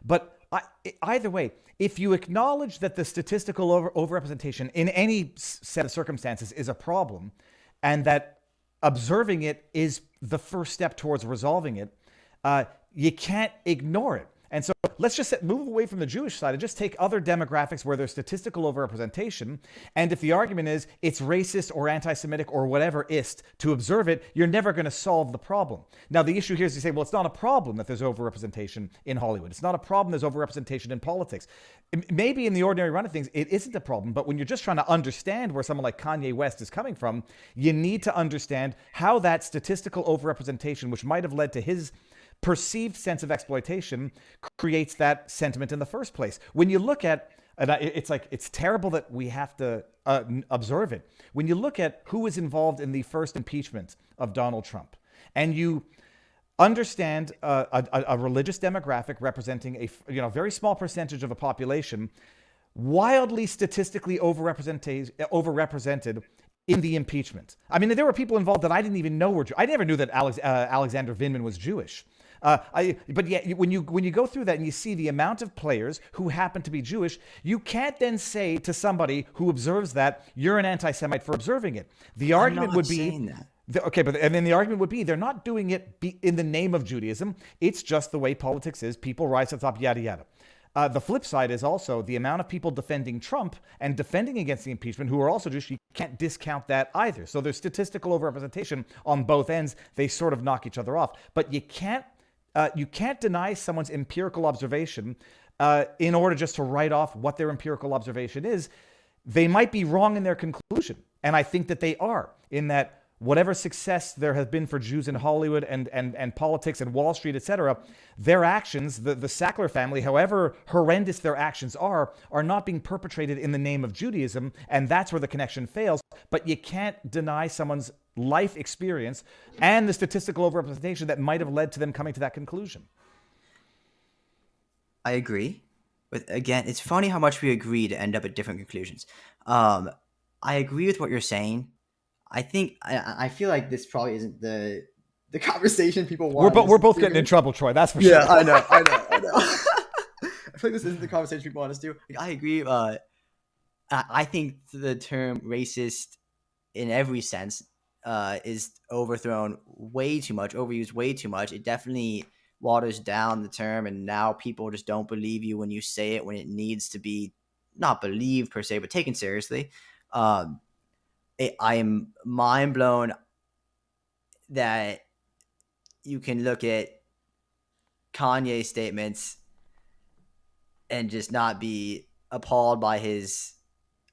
But either way, if you acknowledge that the statistical overrepresentation in any set of circumstances is a problem, and that observing it is the first step towards resolving it, you can't ignore it. And so let's just move away from the Jewish side and just take other demographics where there's statistical overrepresentation. And if the argument is it's racist or anti-Semitic or whatever ist to observe it, you're never going to solve the problem. Now, the issue here is you say, well, it's not a problem that there's overrepresentation in Hollywood. It's not a problem there's overrepresentation in politics. Maybe in the ordinary run of things, it isn't a problem. But when you're just trying to understand where someone like Kanye West is coming from, you need to understand how that statistical overrepresentation, which might have led to his perceived sense of exploitation, creates that sentiment in the first place. When you look at, and it's terrible that we have to observe it. When you look at who was involved in the first impeachment of Donald Trump, and you understand a religious demographic representing a very small percentage of a population, wildly statistically overrepresented in the impeachment. I mean, there were people involved that I didn't even know were Jewish. I never knew that Alexander Vindman was Jewish. But yet, when you go through that and you see the amount of players who happen to be Jewish, you can't then say to somebody who observes that you're an anti-Semite for observing it. The argument would be and then the argument would be they're not doing it in the name of Judaism. It's just the way politics is. People rise to the top, yada yada. The flip side is also the amount of people defending Trump and defending against the impeachment who are also Jewish. You can't discount that either. So there's statistical overrepresentation on both ends. They sort of knock each other off. But you can't you can't deny someone's empirical observation in order just to write off what their empirical observation is. They might be wrong in their conclusion. And I think that they are, in that whatever success there has been for Jews in Hollywood and politics and Wall Street, etc., their actions, the Sackler family, however horrendous their actions are not being perpetrated in the name of Judaism. And that's where the connection fails. But you can't deny someone's life experience and the statistical overrepresentation that might have led to them coming to that conclusion. I agree. But again, it's funny how much we agree to end up at different conclusions. I agree with what you're saying. I think I feel like this probably isn't the conversation people want. We're both getting in trouble, Troy. That's for sure. Yeah, I know. I feel like this isn't the conversation people want us to do. Like, I agree. I think the term racist, in every sense, is overthrown way too much, overused way too much. It definitely waters down the term, and now people just don't believe you when you say it when it needs to be not believed per se, but taken seriously. I am mind blown that you can look at Kanye's statements and just not be appalled by his.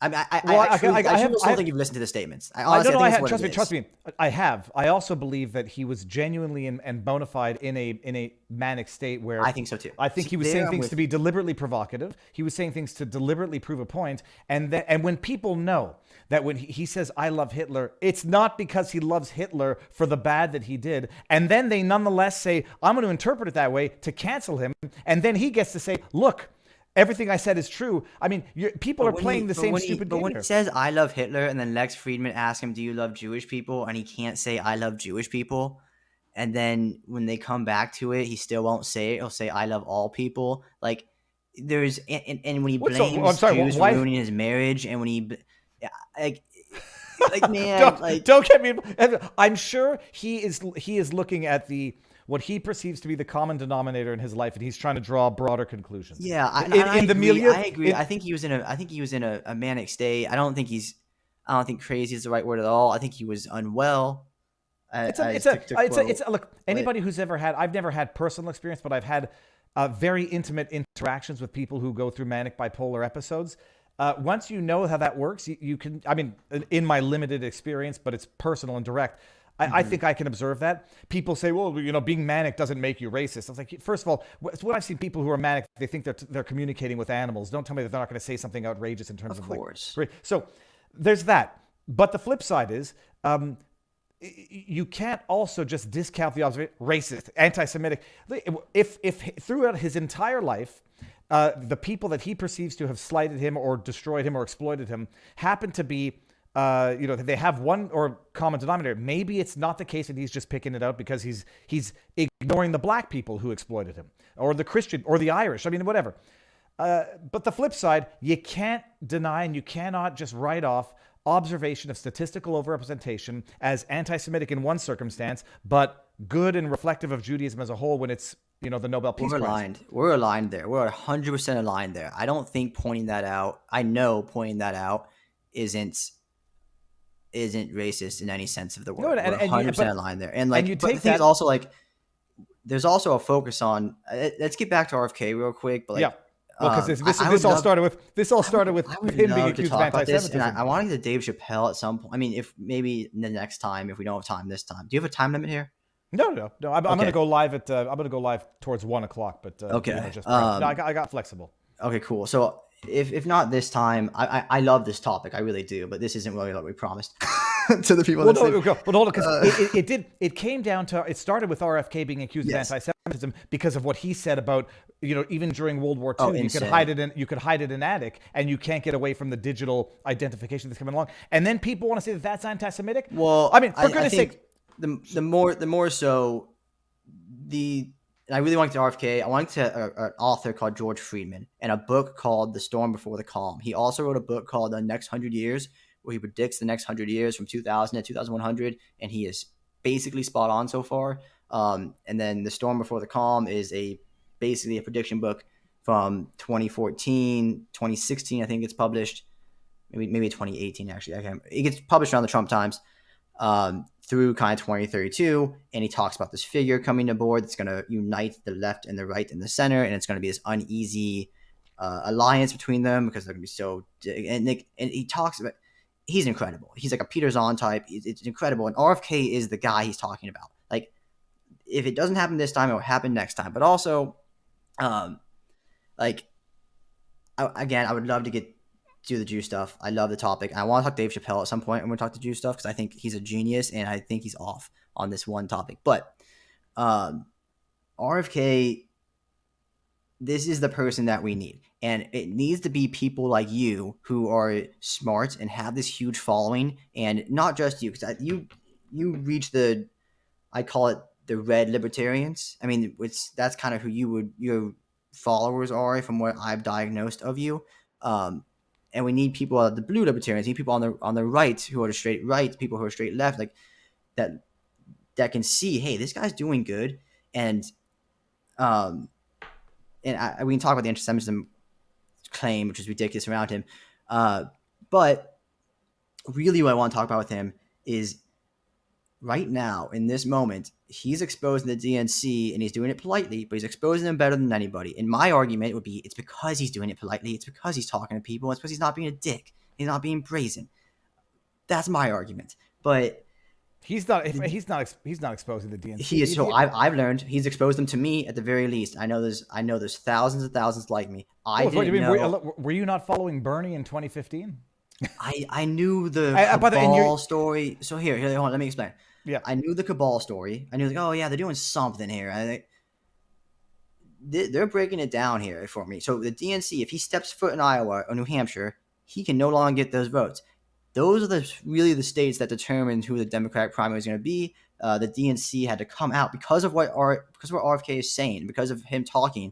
I mean, I still think you've listened to the statements. Trust me. I have. I also believe that he was genuinely and bona fide in a manic state where I think so too. I think he was saying things to be deliberately provocative. He was saying things to deliberately prove a point. And when people know that when he says, I love Hitler, it's not because he loves Hitler for the bad that he did. And then they nonetheless say, I'm going to interpret it that way to cancel him. And then he gets to say, look, everything I said is true. I mean, people are playing the same stupid game. But when he says, I love Hitler, and then Lex Friedman asks him, do you love Jewish people? And he can't say, I love Jewish people. And then when they come back to it, he still won't say it. He'll say, I love all people. Like, there's, and when he blames Jews for ruining his marriage, and when he, like man, don't get me. I'm sure he is looking at what he perceives to be the common denominator in his life, and he's trying to draw broader conclusions. Yeah, I agree. I think he was in a manic state. I don't think crazy is the right word at all. I think he was unwell. Look, anybody who's ever had, I've never had personal experience, but I've had very intimate interactions with people who go through manic bipolar episodes. Once you know how that works, you can, I mean, in my limited experience, but it's personal and direct, I think I can observe that. People say, well, being manic doesn't make you racist. I was like, first of all, when I've seen people who are manic, they think they're communicating with animals. Don't tell me that they're not going to say something outrageous in terms of course. So there's that. But the flip side is, you can't also just discount the observation, racist, anti-Semitic. If throughout his entire life, the people that he perceives to have slighted him or destroyed him or exploited him happen to be, they have one or common denominator. Maybe it's not the case and he's just picking it out because he's ignoring the black people who exploited him, or the Christian or the Irish. I mean, whatever. But the flip side, you can't deny and you cannot just write off observation of statistical overrepresentation as anti-Semitic in one circumstance, but good and reflective of Judaism as a whole when it's, the Nobel Peace Prize. We're aligned there. We're 100% aligned there. I don't think pointing that out isn't racist in any sense of the word. No, we're 100% aligned there. And the thing is also, like, there's also a focus on. Let's get back to RFK real quick. But yeah, because this all started with him being accused of anti-Semitism. I want to get Dave Chappelle at some point. I mean, if maybe the next time, if we don't have time this time. Do you have a time limit here? No. I'm going to go live at. I'm going to go live towards 1:00. But okay, I got flexible. Okay, cool. So if not this time, I love this topic. I really do. But this isn't really what we promised to the people. Well, hold on, because it came down to, it started with RFK being accused of anti-Semitism because of what he said about, even during World War II, you could hide it in attic, and you can't get away from the digital identification that's coming along. And then people want to say that that's anti-Semitic. Well, I mean, for goodness sake. The more so, and I really wanted to RFK. I wanted to an author called George Friedman and a book called The Storm Before the Calm. He also wrote a book called The Next 100 Years, where he predicts the next 100 years from 2000 to 2100, and he is basically spot on so far. And then The Storm Before the Calm is basically a prediction book from 2014, 2016. I think it's published, maybe 2018 actually. It gets published around the Trump times. through kind of 2032, and he talks about this figure coming aboard that's going to unite the left and the right and the center, and it's going to be this uneasy alliance between them because they're going to be so. And he talks about, he's incredible. He's like a Peter Zahn type. It's incredible, and RFK is the guy he's talking about. Like, if it doesn't happen this time, it will happen next time. But also, like, again, I would love to do the Jew stuff. I love the topic. I want to talk Dave Chappelle at some point. I'm going to talk to Jew stuff because I think he's a genius and I think he's off on this one topic. But RFK, this is the person that we need. And it needs to be people like you who are smart and have this huge following, and not just you, because you reach I call it the red libertarians. I mean, that's kind of who your followers are from what I've diagnosed of you. And we need people, the blue libertarians, we need people on the right who are the straight right, people who are straight left, like that can see, hey, this guy's doing good, and we can talk about the anti-Semitism claim, which is ridiculous around him. But really, what I want to talk about with him is right now, in this moment, he's exposing the DNC, and he's doing it politely, but he's exposing them better than anybody. And my argument would be, it's because he's doing it politely. It's because he's talking to people. It's because he's not being a dick. He's not being brazen. That's my argument. But he's not exposing the DNC. He is. So I've learned he's exposed them to me at the very least. I know there's thousands and thousands like me. Were you not following Bernie in 2015? I knew the cabal story. So here, hold on, let me explain. Yeah, I knew the cabal story. I knew, like, oh yeah, they're doing something here. They're breaking it down here for me. So the DNC, if he steps foot in Iowa or New Hampshire, he can no longer get those votes. Those are really the states that determine who the Democratic primary is going to be. The DNC had to come out because of what RFK is saying, because of him talking.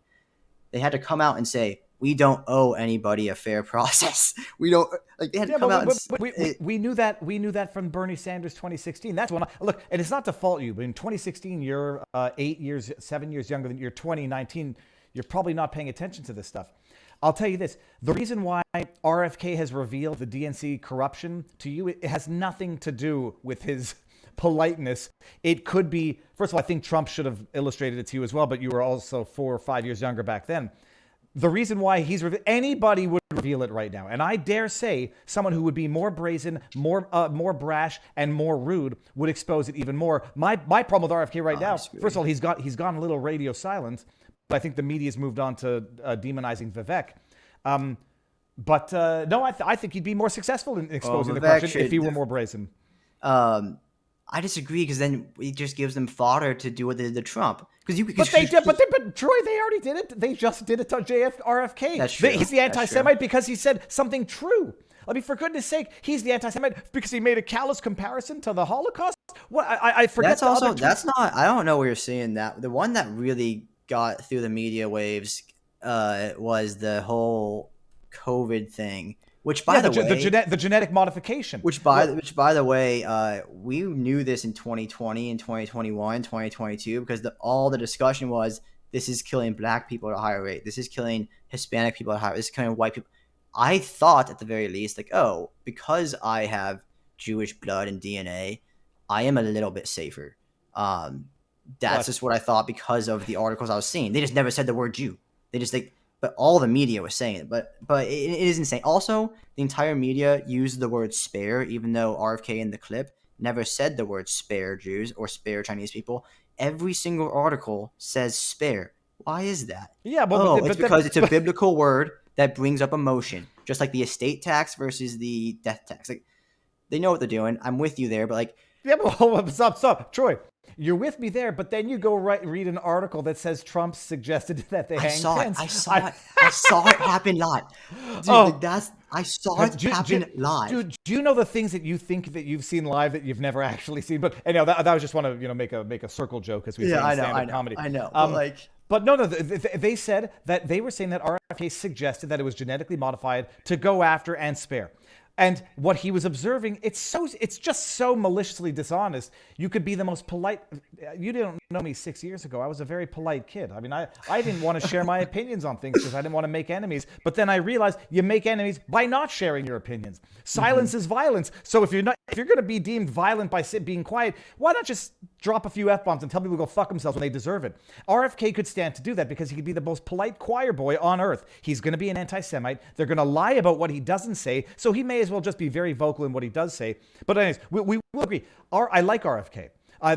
They had to come out and say, we don't owe anybody a fair process. We don't, like, they had to come out we knew that. We knew that from Bernie Sanders 2016. That's when look, and it's not to fault you, but in 2016, you're 7 years younger than you're 2019. You're probably not paying attention to this stuff. I'll tell you this. The reason why RFK has revealed the DNC corruption to you, it has nothing to do with his politeness. It could be, first of all, I think Trump should have illustrated it to you as well, but you were also 4 or 5 years younger back then. The reason why anybody would reveal it right now, and I dare say someone who would be more brazen, more brash, and more rude would expose it even more. My problem with RFK right now, first of all, he's gone a little radio silent, but I think the media's moved on to demonizing Vivek. No, I think he'd be more successful in exposing the corruption if he were more brazen. I disagree, because then it just gives them fodder to do what they did to Trump. But Troy, they already did it. They just did it to RFK. That's true. He's the anti-Semite because he said something true. I mean, for goodness sake, he's the anti-Semite because he made a callous comparison to the Holocaust. What I forget. That's not. I don't know where you're seeing that. The one that really got through the media waves was the whole COVID thing. Which, by the way, the genetic modification. Which by the way, we knew this in 2020 and 2021, 2022, because all the discussion was, this is killing black people at a higher rate. This is killing Hispanic people at a higher rate. This is killing white people. I thought at the very least, like, oh, because I have Jewish blood and DNA, I am a little bit safer. That's just what I thought because of the articles I was seeing. They just never said the word Jew. They just but all the media was saying it. But it is insane. Also, the entire media used the word spare, even though RFK in the clip never said the word spare Jews or spare Chinese people. Every single article says spare. Why is that? Yeah, it's because it's a biblical word that brings up emotion, just like the estate tax versus the death tax. Like, they know what they're doing. I'm with you there, but like, yeah, but hold up, stop, Troy. You're with me there, but then you go read an article that says Trump suggested that they hang Pence. I saw it happen live. Dude, I saw it happen live. Dude, do you know the things that you think that you've seen live that you've never actually seen? But anyhow, that was just want to make a circle joke as we say in stand-up comedy. I know. But no, they said that they were saying that RFK suggested that it was genetically modified to go after and spare. And what he was observing, it's just so maliciously dishonest. You could be the most polite. You didn't know me 6 years ago. I was a very polite kid. I mean, I didn't want to share my opinions on things because I didn't want to make enemies. But then I realized you make enemies by not sharing your opinions. Silence is violence. So if you're going to be deemed violent by being quiet, why not just drop a few F-bombs and tell people to go fuck themselves when they deserve it? RFK could stand to do that because he could be the most polite choir boy on earth. He's going to be an anti-Semite. They're going to lie about what he doesn't say, so he may as well just be very vocal in what he does say. But anyways, we will agree. I like RFK.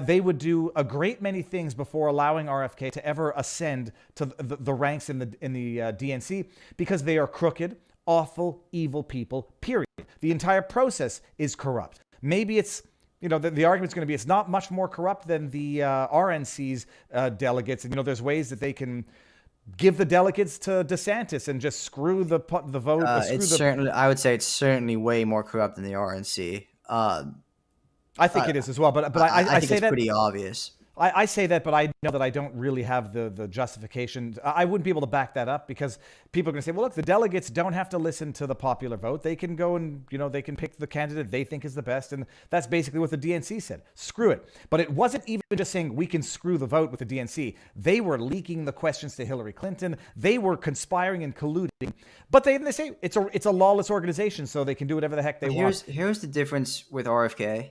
They would do a great many things before allowing RFK to ever ascend to the ranks in the DNC because they are crooked, awful, evil people, period. The entire process is corrupt. Maybe it's, the argument's going to be it's not much more corrupt than the RNC's delegates. And, there's ways that they can give the delegates to DeSantis and just screw the vote. I would say it's certainly way more corrupt than the RNC. I think it is as well, but I think it's pretty obvious. I say that, but I know that I don't really have the justification. I wouldn't be able to back that up because people are going to say, well, look, the delegates don't have to listen to the popular vote. They can go and, they can pick the candidate they think is the best. And that's basically what the DNC said. Screw it. But it wasn't even just saying we can screw the vote with the DNC. They were leaking the questions to Hillary Clinton. They were conspiring and colluding. But they say it's a lawless organization, so they can do whatever the heck they want. Here's the difference with RFK.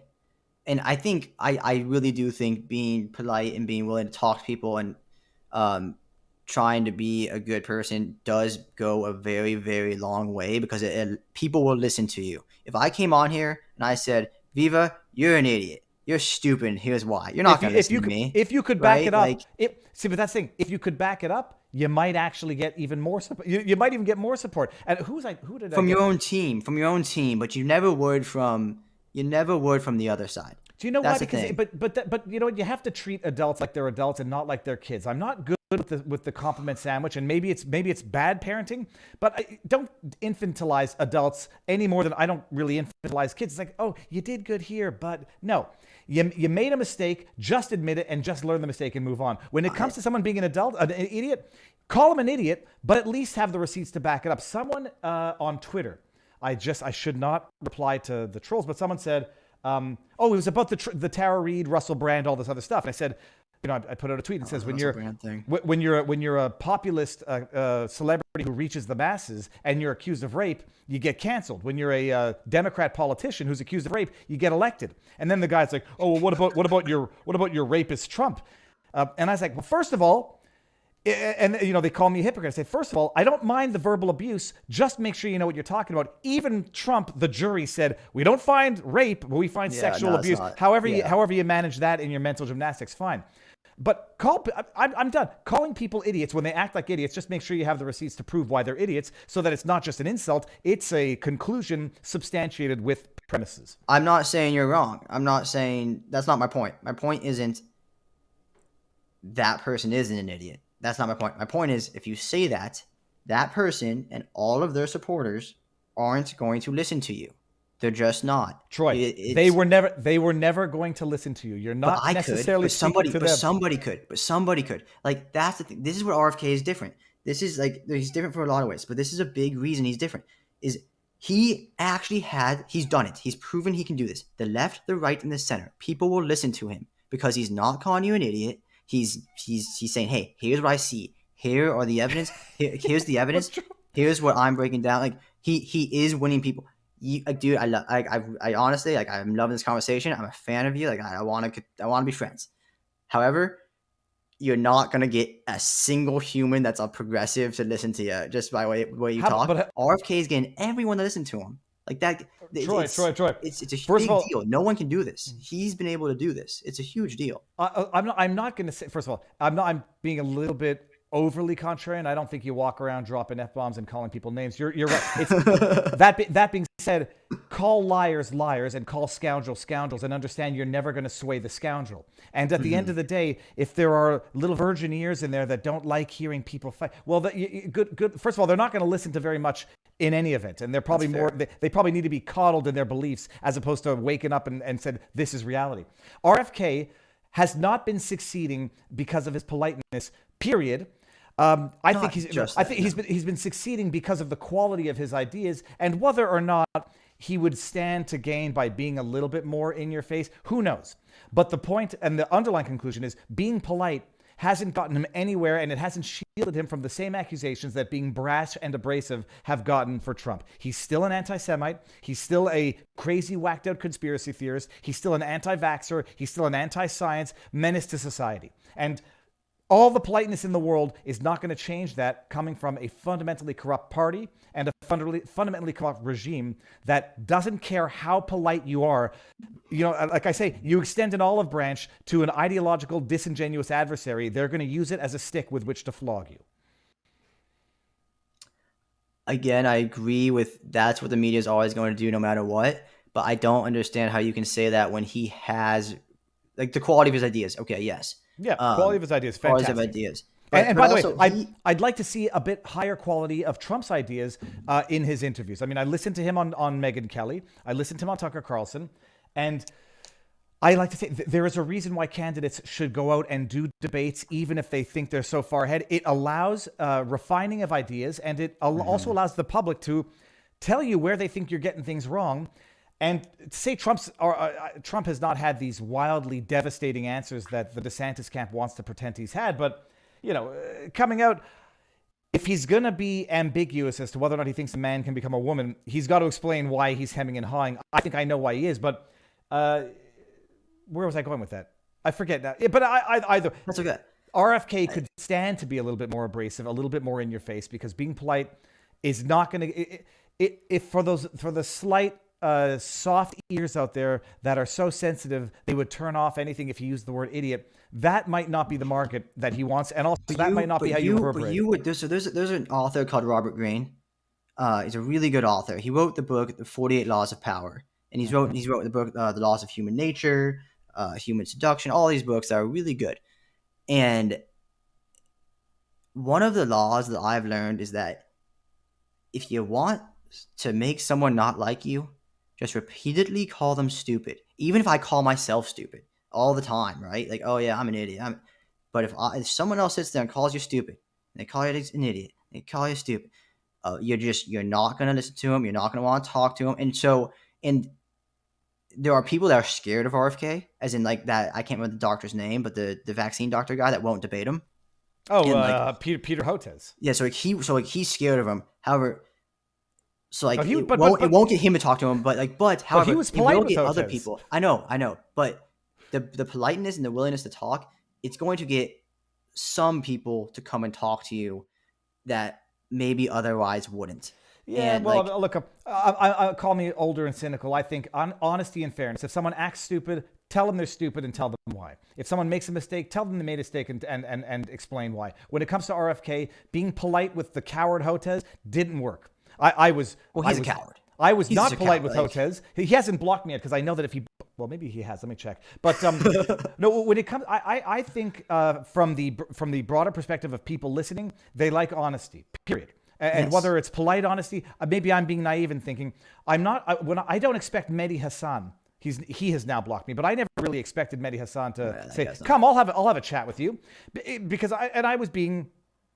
And I think I really do think being polite and being willing to talk to people and trying to be a good person does go a very, very long way because people will listen to you. If I came on here and I said, Viva, you're an idiot. You're stupid. Here's why. You're not going to listen to me. If you could back it up. But that's the thing. If you could back it up, you might actually get even more support. You might even get more support. And who did from your own team, but you never would from the other side. Do you know why? Because but you have to treat adults like they're adults and not like they're kids. I'm not good with the compliment sandwich, and maybe it's bad parenting, but I don't infantilize adults any more than I don't really infantilize kids. It's like, oh, you did good here, but no. You made a mistake, just admit it and just learn the mistake and move on. When it comes to someone being an adult, an idiot, call them an idiot, but at least have the receipts to back it up. Someone on Twitter, I should not reply to the trolls, but someone said, it was about the Tara Reid, Russell Brand, all this other stuff. And I said, I put out a tweet that says when you're a populist celebrity who reaches the masses and you're accused of rape, you get canceled. When you're a Democrat politician who's accused of rape, you get elected. And then the guy's like, oh, well, what about your rapist Trump? And I was like, well, first of all. And they call me a hypocrite. I say, first of all, I don't mind the verbal abuse. Just make sure you know what you're talking about. Even Trump, the jury said, we don't find rape, but we find sexual abuse. However you manage that in your mental gymnastics, fine. But I'm done. Calling people idiots when they act like idiots, just make sure you have the receipts to prove why they're idiots so that it's not just an insult. It's a conclusion substantiated with premises. I'm not saying you're wrong. I'm not saying that's not my point. My point isn't that person isn't an idiot. That's not my point. My point is, if you say that person and all of their supporters aren't going to listen to you. They're just not. Troy, they were never going to listen to you. You're not necessarily speaking to them. But somebody could. Like, that's the thing. This is where RFK is different. This is like, he's different for a lot of ways, but this is a big reason he's different. Is he actually he's done it. He's proven he can do this. The left, the right, and the center. People will listen to him because he's not calling you an idiot. He's saying, hey, here's what I see. Here are the evidence. Here's the evidence. Here's what I'm breaking down. Like, he is winning people. Dude, I honestly, like, I'm loving this conversation. I'm a fan of you. Like, I want to be friends. However, you're not gonna get a single human that's a progressive to listen to you just by the way you talk. But RFK is getting everyone to listen to him. Like that. Troy. It's a big deal. No one can do this. He's been able to do this. It's a huge deal. I'm not going to say. First of all, I'm being a little bit overly contrarian. I don't think you walk around dropping F-bombs and calling people names. You're right. It's, that being said, call liars liars and call scoundrels scoundrels and understand you're never going to sway the scoundrel. And at the end of the day, if there are little virgin ears in there that don't like hearing people fight, well, good. First of all, they're not going to listen to very much in any event. And they're probably they probably need to be coddled in their beliefs as opposed to waking up and said, this is reality. RFK has not been succeeding because of his politeness, period. I think he's been succeeding because of the quality of his ideas and whether or not he would stand to gain by being a little bit more in your face? Who knows? But the point and the underlying conclusion is being polite hasn't gotten him anywhere, and it hasn't shielded him from the same accusations that being brash and abrasive have gotten for Trump. He's still an anti-Semite. He's still a crazy, whacked-out conspiracy theorist. He's still an anti-vaxxer. He's still an anti-science menace to society. And all the politeness in the world is not going to change that, coming from a fundamentally corrupt party and a fundamentally corrupt regime that doesn't care how polite you are. You know, like I say, you extend an olive branch to an ideological, disingenuous adversary, they're going to use it as a stick with which to flog you. Again, I agree with that's what the media is always going to do no matter what. But I don't understand how you can say that when he has, like, the quality of his ideas. Okay, yes. Yeah, quality of his ideas, fantastic. Quality of ideas. And by the way, I'd like to see a bit higher quality of Trump's ideas in his interviews. I mean, I listened to him on Megyn Kelly. I listened to him on Tucker Carlson. And I like to say there is a reason why candidates should go out and do debates, even if they think they're so far ahead. It allows refining of ideas, and it also allows the public to tell you where they think you're getting things wrong. And to say Trump has not had these wildly devastating answers that the DeSantis camp wants to pretend he's had, but, you know, coming out, if he's going to be ambiguous as to whether or not he thinks a man can become a woman, he's got to explain why he's hemming and hawing. I think I know why he is, but where was I going with that? I forget now. But either that's okay. RFK could stand to be a little bit more abrasive, a little bit more in your face, because being polite is not going to. If for the slight soft ears out there that are so sensitive they would turn off anything if he used the word idiot, that might not be the market that he wants, and also that might not be how you incorporate. There's an author called Robert Greene. He's a really good author. He wrote the book The 48 Laws of Power, and he's wrote the book The Laws of Human Nature, Human Seduction. All these books that are really good. And one of the laws that I've learned is that if you want to make someone not like you, just repeatedly call them stupid. Even if I call myself stupid all the time, right? Like, oh yeah, I'm an idiot. But if someone else sits there and calls you stupid, and they call you an idiot, they call you stupid, you're not going to listen to them. You're not going to want to talk to them. And there are people that are scared of RFK, as in like that. I can't remember the doctor's name, but the vaccine doctor guy that won't debate him. Oh, Peter Hotez. Yeah, so he's scared of him. However, so like it won't get him to talk to him, but however, he was polite it will with get Hotez. other people. I know, but the politeness and the willingness to talk, it's going to get some people to come and talk to you that maybe otherwise wouldn't. Yeah, and well, look, I call me older and cynical. I think honesty and fairness. If someone acts stupid, tell them they're stupid and tell them why. If someone makes a mistake, tell them they made a mistake and explain why. When it comes to RFK, being polite with the coward Hotez didn't work. He's a coward. I was not polite with Hotez. He hasn't blocked me yet because I know that if he, well, maybe he has. Let me check. But no, when it comes, I think from the broader perspective of people listening, they like honesty. Period. And Yes. whether it's polite honesty, maybe I'm being naive and thinking I don't expect Mehdi Hassan. He has now blocked me, but I never really expected Mehdi Hassan to say, "Come, I'll have a chat with you," because I was being.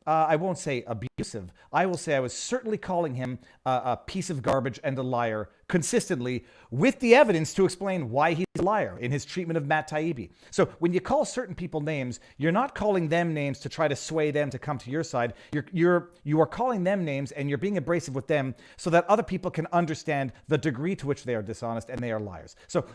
I won't say abusive. I will say I was certainly calling him a piece of garbage and a liar consistently with the evidence to explain why he's a liar in his treatment of Matt Taibbi. So when you call certain people names, you're not calling them names to try to sway them to come to your side. You are calling them names and you're being abrasive with them so that other people can understand the degree to which they are dishonest and they are liars. So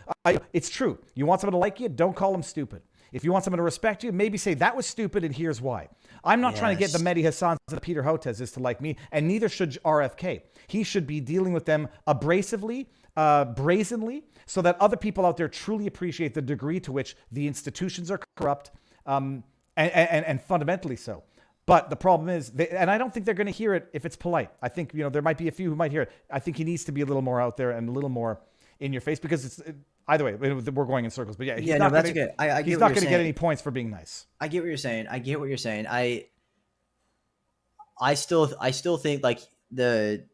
it's true. You want someone to like you, don't call them stupid. If you want someone to respect you, maybe say that was stupid and here's why. I'm not trying to get the Mehdi Hassans and the Peter Hotezes to like me, and neither should RFK. He should be dealing with them abrasively, brazenly, so that other people out there truly appreciate the degree to which the institutions are corrupt, and fundamentally so. But the problem is, and I don't think they're going to hear it if it's polite. I think there might be a few who might hear it. I think he needs to be a little more out there and a little more in your face because either way, we're going in circles. But yeah, he's not that's okay. He's not going to get any points for being nice. I get what you're saying. I still think like the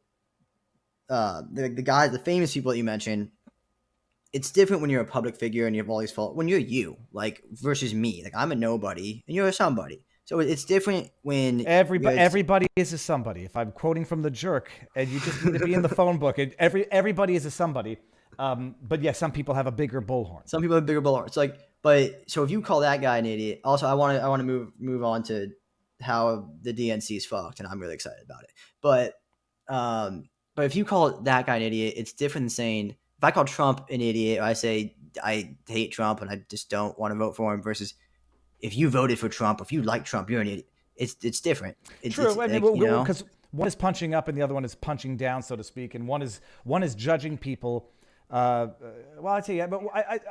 guys, the famous people that you mentioned, it's different when you're a public figure and you have all these faults. When you're you, like versus me, like I'm a nobody and you're a somebody. So it's different when Everybody is a somebody. If I'm quoting from The Jerk, and you just need to be in the phone book, everybody is a somebody. But yeah, some people have a bigger bullhorn. some people have bigger bullhorns. It's like, but so if you call that guy an idiot, also I want to move on to how the DNC is fucked, and I'm really excited about it. But if you call that guy an idiot, it's different than saying if I call Trump an idiot, or I say I hate Trump and I just don't want to vote for him, versus if you voted for Trump, or if you like Trump, you're an idiot. It's different. It's True. I mean, like, you know, because one is punching up and the other one is punching down, so to speak, and one is judging people. Well, I tell you, but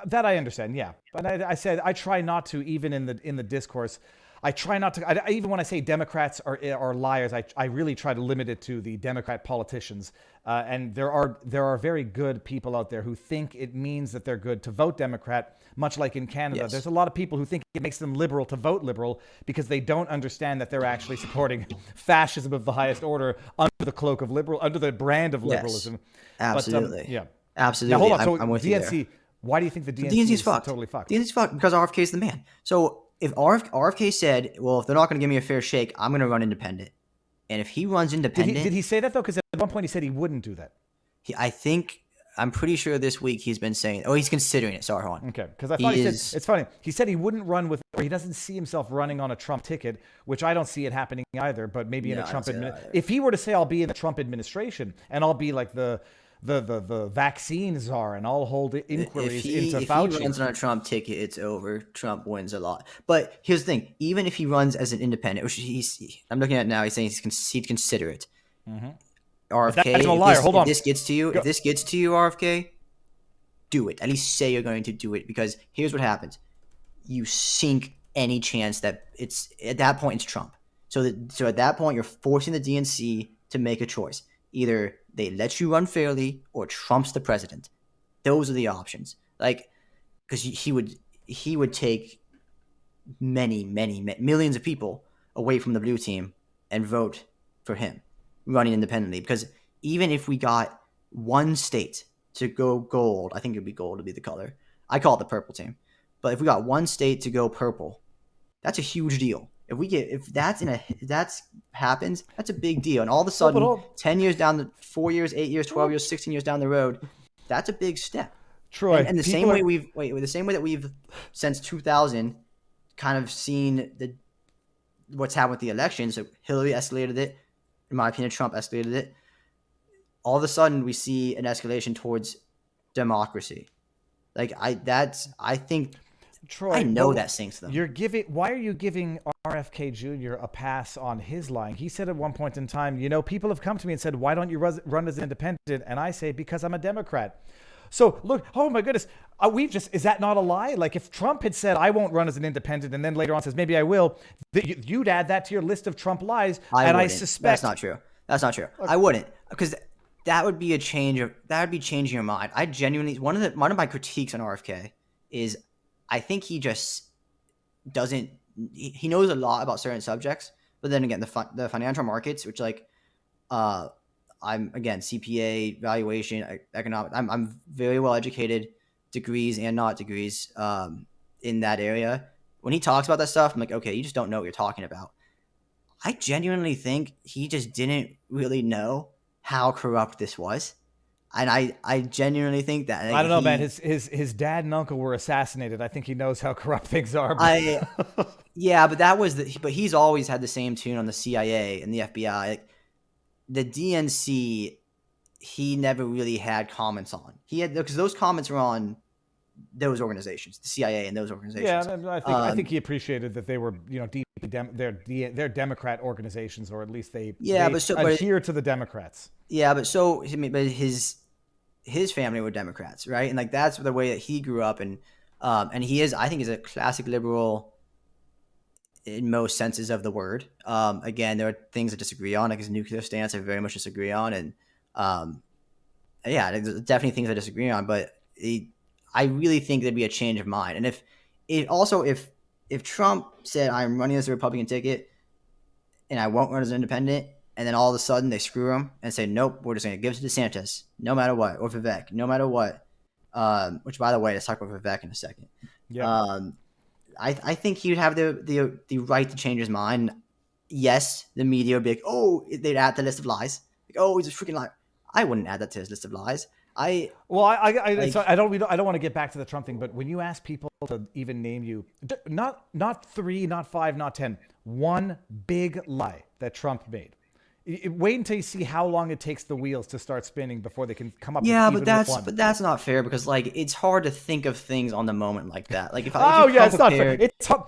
that I understand. Yeah, but I said I try not to, even in the discourse. I try not to. Even when I say Democrats are liars, I really try to limit it to the Democrat politicians. And there are very good people out there who think it means that they're good to vote Democrat. Much like in Canada, yes. there's a lot of people who think it makes them liberal to vote liberal because they don't understand that they're actually supporting fascism of the highest order under the cloak of under the brand of liberalism. Absolutely. But, yeah. Absolutely. Now hold on. So I'm with DNC, you there. why do you think the DNC DNC's is fucked. totally fucked? DNC's fucked because RFK is the man. So if RFK said, well, if they're not going to give me a fair shake, I'm going to run independent. And if he runs independent. Did he say that, though? Because at one point he said he wouldn't do that. I'm pretty sure this week he's been saying, he's considering it. Sorry, hold on. Okay, because I thought he said, it's funny. He said he wouldn't run with, or he doesn't see himself running on a Trump ticket, which I don't see it happening either, but maybe in a Trump administration. If he were to say, I'll be in the Trump administration and I'll be like the vaccine czar and I'll hold inquiries into Fauci. If he runs on a Trump ticket, it's over. Trump wins a lot. But here's the thing. Even if he runs as an independent, which I'm looking at now, he's saying he'd consider it. Mm-hmm. RFK, if this gets to you, RFK, do it. At least say you're going to do it, because here's what happens. You sink any chance that at that point it's Trump. So at that point, you're forcing the DNC to make a choice. Either they let you run fairly or Trump's the president. Those are the options. Like, because he would take many millions of people away from the blue team and vote for him running independently. Because even if we got one state to go gold, I think it'd be gold to be the color. I call it the purple team. But if we got one state to go purple, that's a huge deal. If that happens, that's a big deal. And all of a sudden, 10 years down 4 years, 8 years, 12 years, 16 years down the road, that's a big step. Troy, and the same way that we've since 2000 kind of seen what's happened with the elections. So Hillary escalated it. In my opinion, Trump escalated it. All of a sudden, we see an escalation towards democracy. Like I think. Troy, I know that sinks them. Why are you giving RFK Jr. a pass on his lying? He said at one point in time, people have come to me and said, why don't you run as an independent? And I say, because I'm a Democrat. So look, oh my goodness, is that not a lie? Like if Trump had said, I won't run as an independent, and then later on says, maybe I will, you'd add that to your list of Trump lies. I suspect that's not true. Okay. I wouldn't, because that would be changing your mind. I genuinely, one of my critiques on RFK is, I think he just doesn't. He knows a lot about certain subjects, but then again, the financial markets, which I'm again CPA, valuation, economic. I'm very well educated, degrees and not degrees, in that area. When he talks about that stuff, I'm like, okay, you just don't know what you're talking about. I genuinely think he just didn't really know how corrupt this was. And I genuinely think that. I don't know, man. His dad and uncle were assassinated. I think he knows how corrupt things are. Yeah, but he's always had the same tune on the CIA and the FBI. Like, the DNC, he never really had comments on. Because those comments were on those organizations, the CIA and those organizations. Yeah, I think he appreciated that they were, deeply they're Democrat organizations, or at least they adhere to the Democrats. Yeah, but his family were Democrats, right? And that's the way that he grew up, and I think he's a classic liberal in most senses of the word. Again, there are things I disagree on, like his nuclear stance I very much disagree on, and there's definitely things I disagree on, but I really think there'd be a change of mind. And if Trump said, I'm running as a Republican ticket and I won't run as an independent, and then all of a sudden they screw him and say, nope, we're just going to give it to DeSantis, no matter what, or Vivek, no matter what. Which, by the way, let's talk about Vivek in a second. Yeah. I think he would have the right to change his mind. Yes, the media would be like, oh, they'd add to the list of lies. Like, oh, he's a freaking liar. I wouldn't add that to his list of lies. Well, Like, so I don't want to get back to the Trump thing, but when you ask people to even name you, not 3, not 5, not 10, one big lie that Trump made. Wait until you see how long it takes the wheels to start spinning before they can come up yeah, with one. but that's not fair because like it's hard to think of things on the moment like that. Like if It's not fair.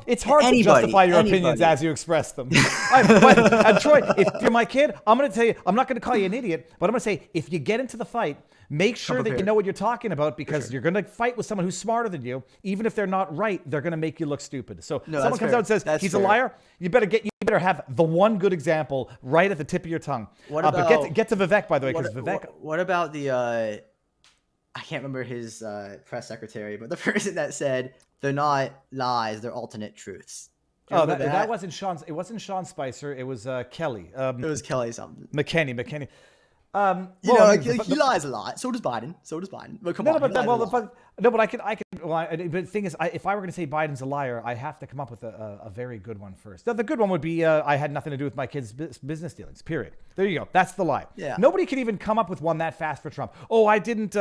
It's hard to justify your opinions as you express them. And Troy, if you're my kid, I'm going to tell you, I'm not going to call you an idiot, but I'm going to say, if you get into the fight, make sure that you know what you're talking about, because you're going to fight with someone who's smarter than you. Even if they're not right, they're going to make you look stupid. So someone comes out and says he's a liar, you better have the one good example right at the tip of your tongue. But get to Vivek, by the way, because Vivek. What about the I can't remember his press secretary, but the person that said they're not lies, they're alternate truths. That wasn't Sean. It wasn't Sean Spicer. It was Kelly. It was Kelly something. McKinney. He lies a lot. So does Biden. But come on. But I can. But the thing is, if I were going to say Biden's a liar, I have to come up with a very good one first. The good one would be I had nothing to do with my kids' business dealings. Period. There you go. That's the lie. Yeah. Nobody can even come up with one that fast for Trump. Oh, I didn't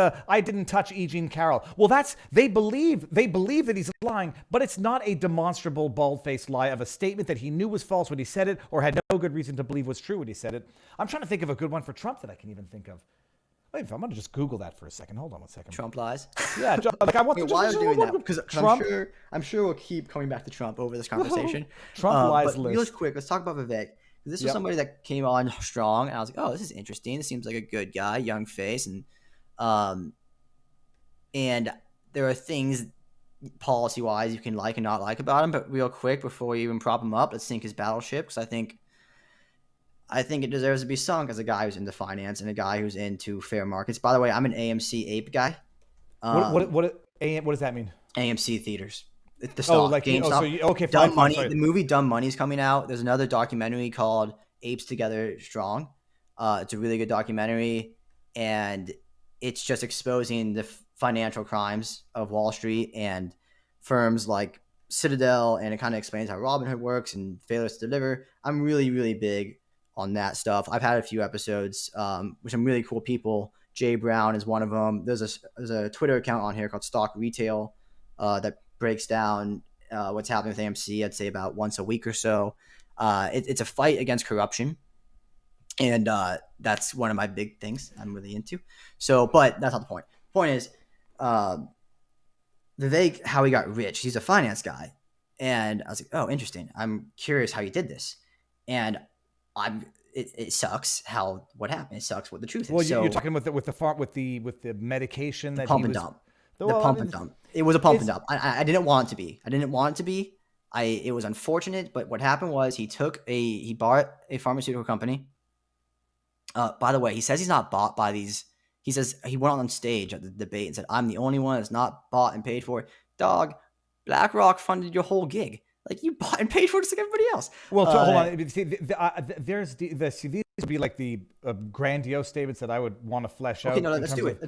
touch E. Jean Carroll. Well, they believe that he's lying, but it's not a demonstrable bald-faced lie of a statement that he knew was false when he said it, or had no good reason to believe was true when he said it. I'm trying to think of a good one for Trump that I can even think of. Wait, I'm going to just Google that for a second. Hold on one second. Trump lies. Yeah, like I want to. Why are you doing that? Because I'm sure we'll keep coming back to Trump over this conversation. Trump lies but list. Really quick, let's talk about Vivek. This was somebody that came on strong, and I was like, oh, this is interesting. This seems like a good guy, young face, and there are things policy-wise you can like and not like about him. But real quick, before we even prop him up, let's sink his battleship, because I think it deserves to be sunk as a guy who's into finance and a guy who's into fair markets. By the way, I'm an AMC ape guy. What does that mean? AMC theaters. The stock, GameStop. Dumb Money. The movie Dumb Money is coming out. There's another documentary called Apes Together Strong. It's a really good documentary, and it's just exposing the financial crimes of Wall Street and firms like Citadel, and it kind of explains how Robinhood works and failures to deliver. I'm really, really big on that stuff. I've had a few episodes with some really cool people. Jay Brown is one of them. There's a Twitter account on here called Stock Retail that breaks down what's happening with AMC, I'd say about once a week or so. It's a fight against corruption, and that's one of my big things I'm really into. So, but that's not the point. Point is, Vivek, how he got rich. He's a finance guy, and I was like, oh, interesting. I'm curious how he did this, and it sucks what happened. It sucks what the truth is. Well, you're talking with the medication that pump and dump. The pump and dump. It was a pump and dump. I didn't want it to be. It was unfortunate, but what happened was he bought a pharmaceutical company. By the way, he says he's not bought by these. He says he went on stage at the debate and said, "I'm the only one that's not bought and paid for." Dog, BlackRock funded your whole gig. Like, you bought and paid for it just like everybody else. Well, hold on. These would be like the grandiose statements that I would want to flesh out. Okay, no, let's do it.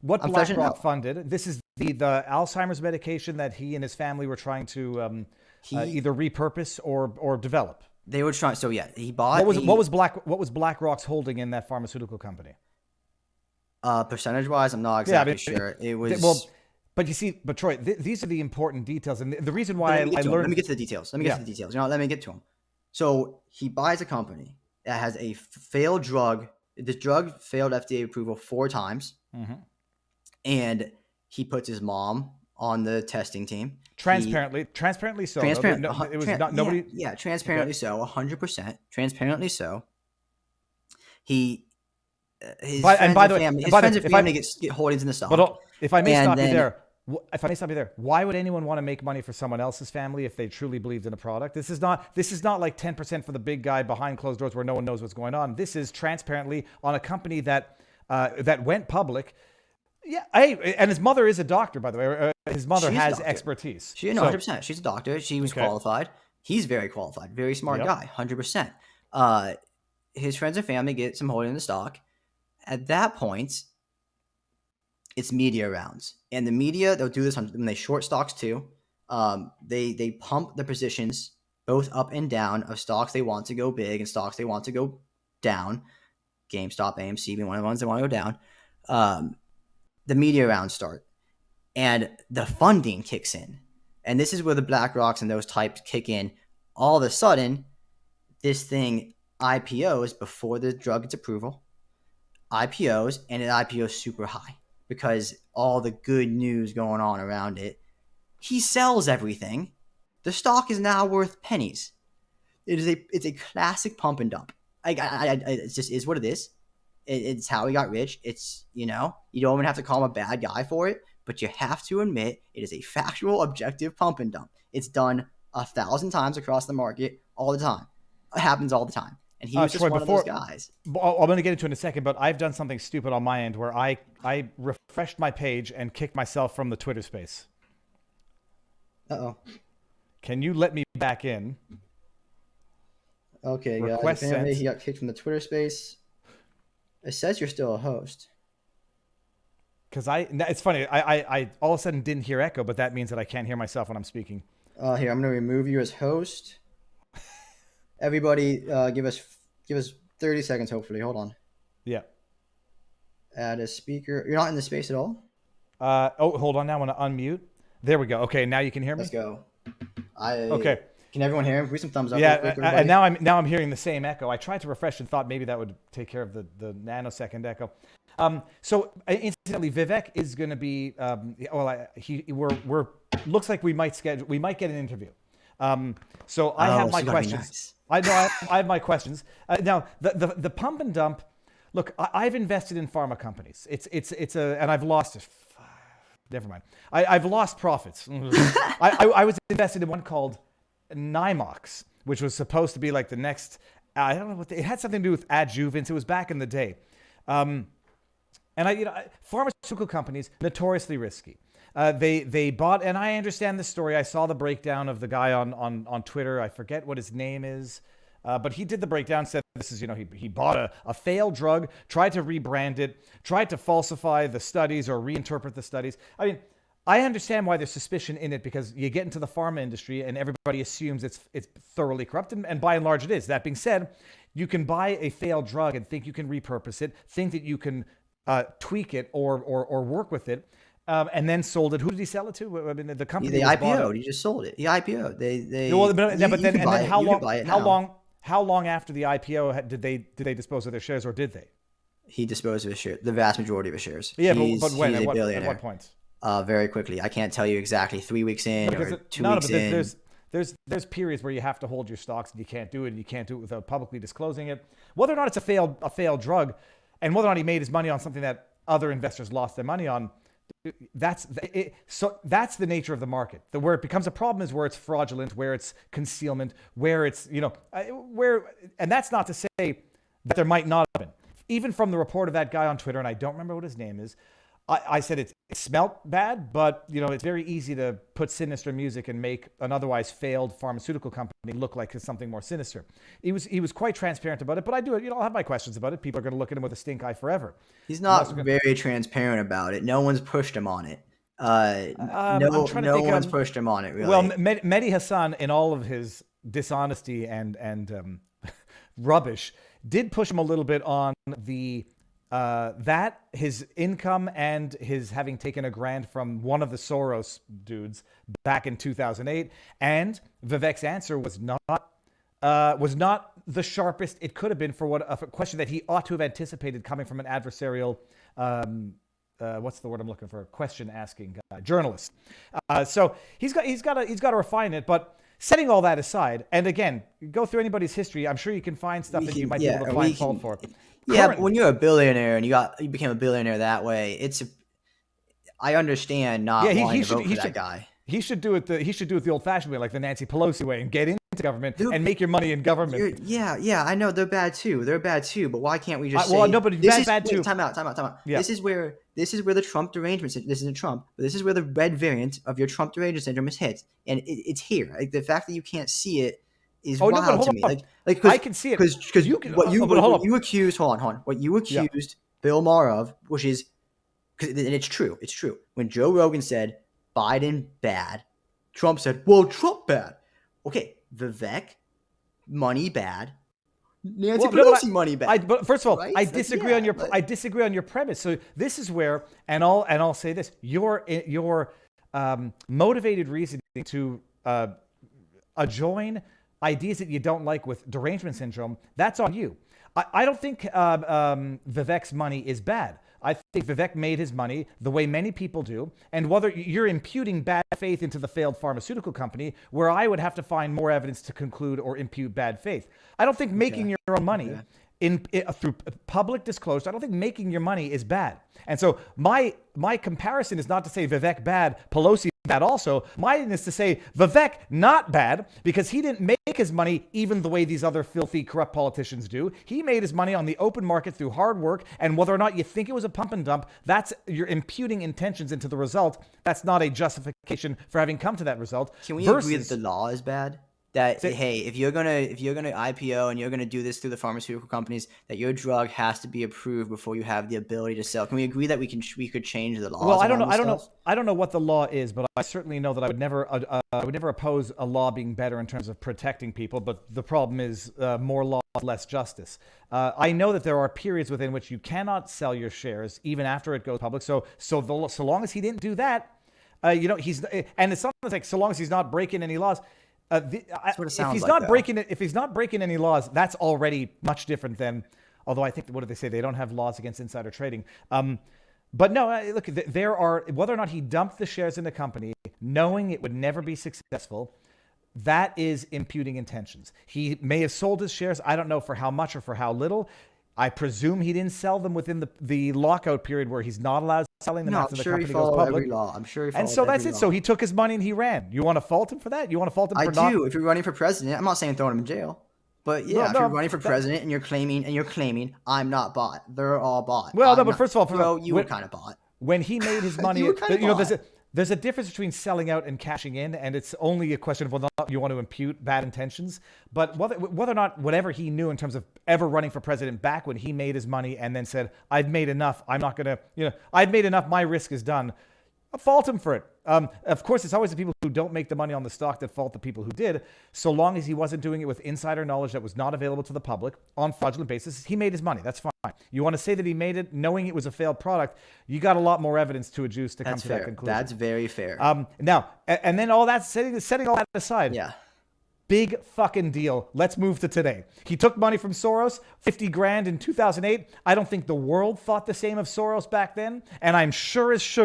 What BlackRock funded? This is the Alzheimer's medication that he and his family were trying to either repurpose or develop. They were trying. So yeah, he bought. What was BlackRock's holding in that pharmaceutical company? Percentage wise, I'm not exactly sure. It was. But you see, Troy, these are the important details, and the reason why I learned. Let me get to the details. Let me get to them. So he buys a company that has a failed drug. This drug failed FDA approval 4 times, and he puts his mom on the testing team. Transparently so. Transparently so, 100%. Transparently so. His friends and family get holdings in the stock. But if I may stop you there, why would anyone want to make money for someone else's family if they truly believed in a product? This is not like 10% for the big guy behind closed doors where no one knows what's going on. This is transparently on a company that went public. Yeah, and his mother is a doctor, by the way. His mother has expertise. 100%. She's a doctor. She was qualified. He's very qualified, very smart guy, 100%. His friends and family get some holding in the stock. At that point, it's media rounds. And the media, they'll do this when they short stocks too. They pump the positions both up and down of stocks they want to go big and stocks they want to go down. GameStop, AMC being one of the ones they want to go down. The media rounds start, and the funding kicks in, and this is where the BlackRocks and those types kick in. All of a sudden, this thing IPOs before the drug gets approval. IPOs, and it IPOs super high because all the good news going on around it. He sells everything. The stock is now worth pennies. It's a classic pump and dump. It just is what it is. It's how he got rich. It's, you don't even have to call him a bad guy for it, but you have to admit it is a factual, objective pump and dump. It's done 1,000 times across the market all the time. It happens all the time. And he was just one of those guys. I'm going to get into it in a second, but I've done something stupid on my end where I refreshed my page and kicked myself from the Twitter space. Uh-oh. Can you let me back in? Okay, guys. Apparently he got kicked from the Twitter space. It says you're still a host. Because it's funny. I all of a sudden didn't hear echo, but that means that I can't hear myself when I'm speaking. Here, I'm going to remove you as host. Everybody, give us 30 seconds, hopefully. Hold on. Yeah. Add a speaker. You're not in the space at all? Hold on now. I want to unmute. There we go. Okay, now you can hear me? Let's go. Okay. Can everyone hear him? Give some thumbs up. Yeah, real quick, and now I'm hearing the same echo. I tried to refresh and thought maybe that would take care of the nanosecond echo. So incidentally, Vivek is going to be. We're looks like we might get an interview. So I have my questions. Nice. I have my questions. Now the pump and dump. Look, I've invested in pharma companies. And I've lost it. Never mind. I've lost profits. I was invested in one called Nymox, which was supposed to be like the next. I don't know what it had something to do with adjuvants. It was back in the day. Pharmaceutical companies notoriously risky. They bought, and I understand the story. I saw the breakdown of the guy on Twitter. I forget what his name is, but he did the breakdown. Said this is, he bought a failed drug, tried to rebrand it, tried to falsify the studies or reinterpret the studies. I mean, I understand why there's suspicion in it because you get into the pharma industry and everybody assumes it's thoroughly corrupt, and by and large it is. That being said, you can buy a failed drug and think you can repurpose it, think that you can tweak it or work with it, and then sold it. Who did he sell it to? I mean, the company. They IPO'd. He just sold it. He IPO'd. How long after the IPO did they dispose of their shares, or did they? He disposed of his shares, the vast majority of his shares. Yeah, but when? At what point? Very quickly. I can't tell you exactly. 3 weeks in or 2 weeks in. There's periods where you have to hold your stocks and you can't do it, and you can't do it without publicly disclosing it. Whether or not it's a failed drug, and whether or not he made his money on something that other investors lost their money on, that's it. So that's the nature of the market. Where it becomes a problem is where it's fraudulent, where it's concealment, where it's and that's not to say that there might not have been. Even from the report of that guy on Twitter, and I don't remember what his name is, I said it smelt bad, but it's very easy to put sinister music and make an otherwise failed pharmaceutical company look like it's something more sinister. He was quite transparent about it, but I do it. I'll have my questions about it. People are going to look at him with a stink eye forever. He's not very transparent about it. No one's pushed him on it. No one's pushed him on it, really. Well, Mehdi Hassan, in all of his dishonesty and rubbish, did push him a little bit on the that his income and his having taken $1,000 from one of the Soros dudes back in 2008, and Vivek's answer was not the sharpest it could have been for a question that he ought to have anticipated coming from an adversarial what's the word I'm looking for? Question asking journalist. So he's got to refine it, but. Setting all that aside, and again, go through anybody's history. I'm sure you can find stuff that you might be able to find fault for. Yeah, but when you're a billionaire and you became a billionaire that way, I understand not wanting to vote for that guy. He should do it the old-fashioned way, like the Nancy Pelosi way, and get into government and make your money in government. Yeah, I know they're bad too. But why can't we just say? Well, no, but that's bad too. Time out. Yeah. This is where the Trump derangement. This isn't Trump, but this is where the red variant of your Trump derangement syndrome is hit, and it's here. Like the fact that you can't see it is wild to me. Like I can see it because what you accused. Hold on. What you accused Bill Maher of, which is, and it's true. It's true. When Joe Rogan said Biden bad, Trump said, well, Trump bad. Okay, Vivek, money bad. Nancy Well, no, Pelosi, money bad. but first of all, Right? I Like, disagree on yeah, your but I disagree on your premise. So this is where, and I'll say this: your motivated reasoning to adjoin ideas that you don't like with derangement syndrome, that's on you. I don't think Vivek's money is bad. I think Vivek made his money the way many people do. And whether you're imputing bad faith into the failed pharmaceutical company, where I would have to find more evidence to conclude or impute bad faith. I don't think making your own money through public disclosure, I don't think making your money is bad. And so my comparison is not to say Vivek bad, Pelosi bad also. Mine is to say Vivek not bad, because he didn't make his money even the way these other filthy, corrupt politicians do. He made his money on the open market through hard work, and whether or not you think it was a pump and dump, that's you're imputing intentions into the result. That's not a justification for having come to that result. can we agree that the law is bad? That hey, if you're gonna IPO and you're gonna do this through the pharmaceutical companies, that your drug has to be approved before you have the ability to sell. Can we agree that we could change the laws? Well, I don't know what the law is, but I certainly know that I would never oppose a law being better in terms of protecting people. But the problem is more law, less justice. I know that there are periods within which you cannot sell your shares even after it goes public. So long as he didn't do that, he's, and it's not like so long as he's not breaking any laws. If he's not breaking any laws, that's already much different than. Although I think, what do they say? They don't have laws against insider trading. But no, look, there are, whether or not he dumped the shares in the company, knowing it would never be successful, that is imputing intentions. He may have sold his shares. I don't know for how much or for how little. I presume he didn't sell them within the lockout period where he's not allowed selling them after the company goes public. Every law. I'm sure he followed and so that's every it. law. So he took his money and he ran. You want to fault him for that? You want to fault him for not? I do. If you're running for president, I'm not saying throwing him in jail. But yeah, if you're running for president and you're claiming I'm not bought, they're all bought. Well, no, but first of all, you were kind of bought. When he made his money, there's a difference between selling out and cashing in, and it's only a question of whether or not you want to impute bad intentions. But whether or not whatever he knew in terms of ever running for president back when he made his money and then said, I've made enough, I'm not going to, I've made enough, my risk is done. I fault him for it. Of course, it's always the people who don't make the money on the stock that fault the people who did. So long as he wasn't doing it with insider knowledge that was not available to the public on fraudulent basis, he made his money. That's fine. You want to say that he made it knowing it was a failed product, you got a lot more evidence to adduce to come to that conclusion. That's very fair. Now, and then all that, setting all that aside. Yeah. Big fucking deal. Let's move to today. He took money from Soros, 50 grand in 2008. I don't think the world thought the same of Soros back then. And I'm sure as sugar,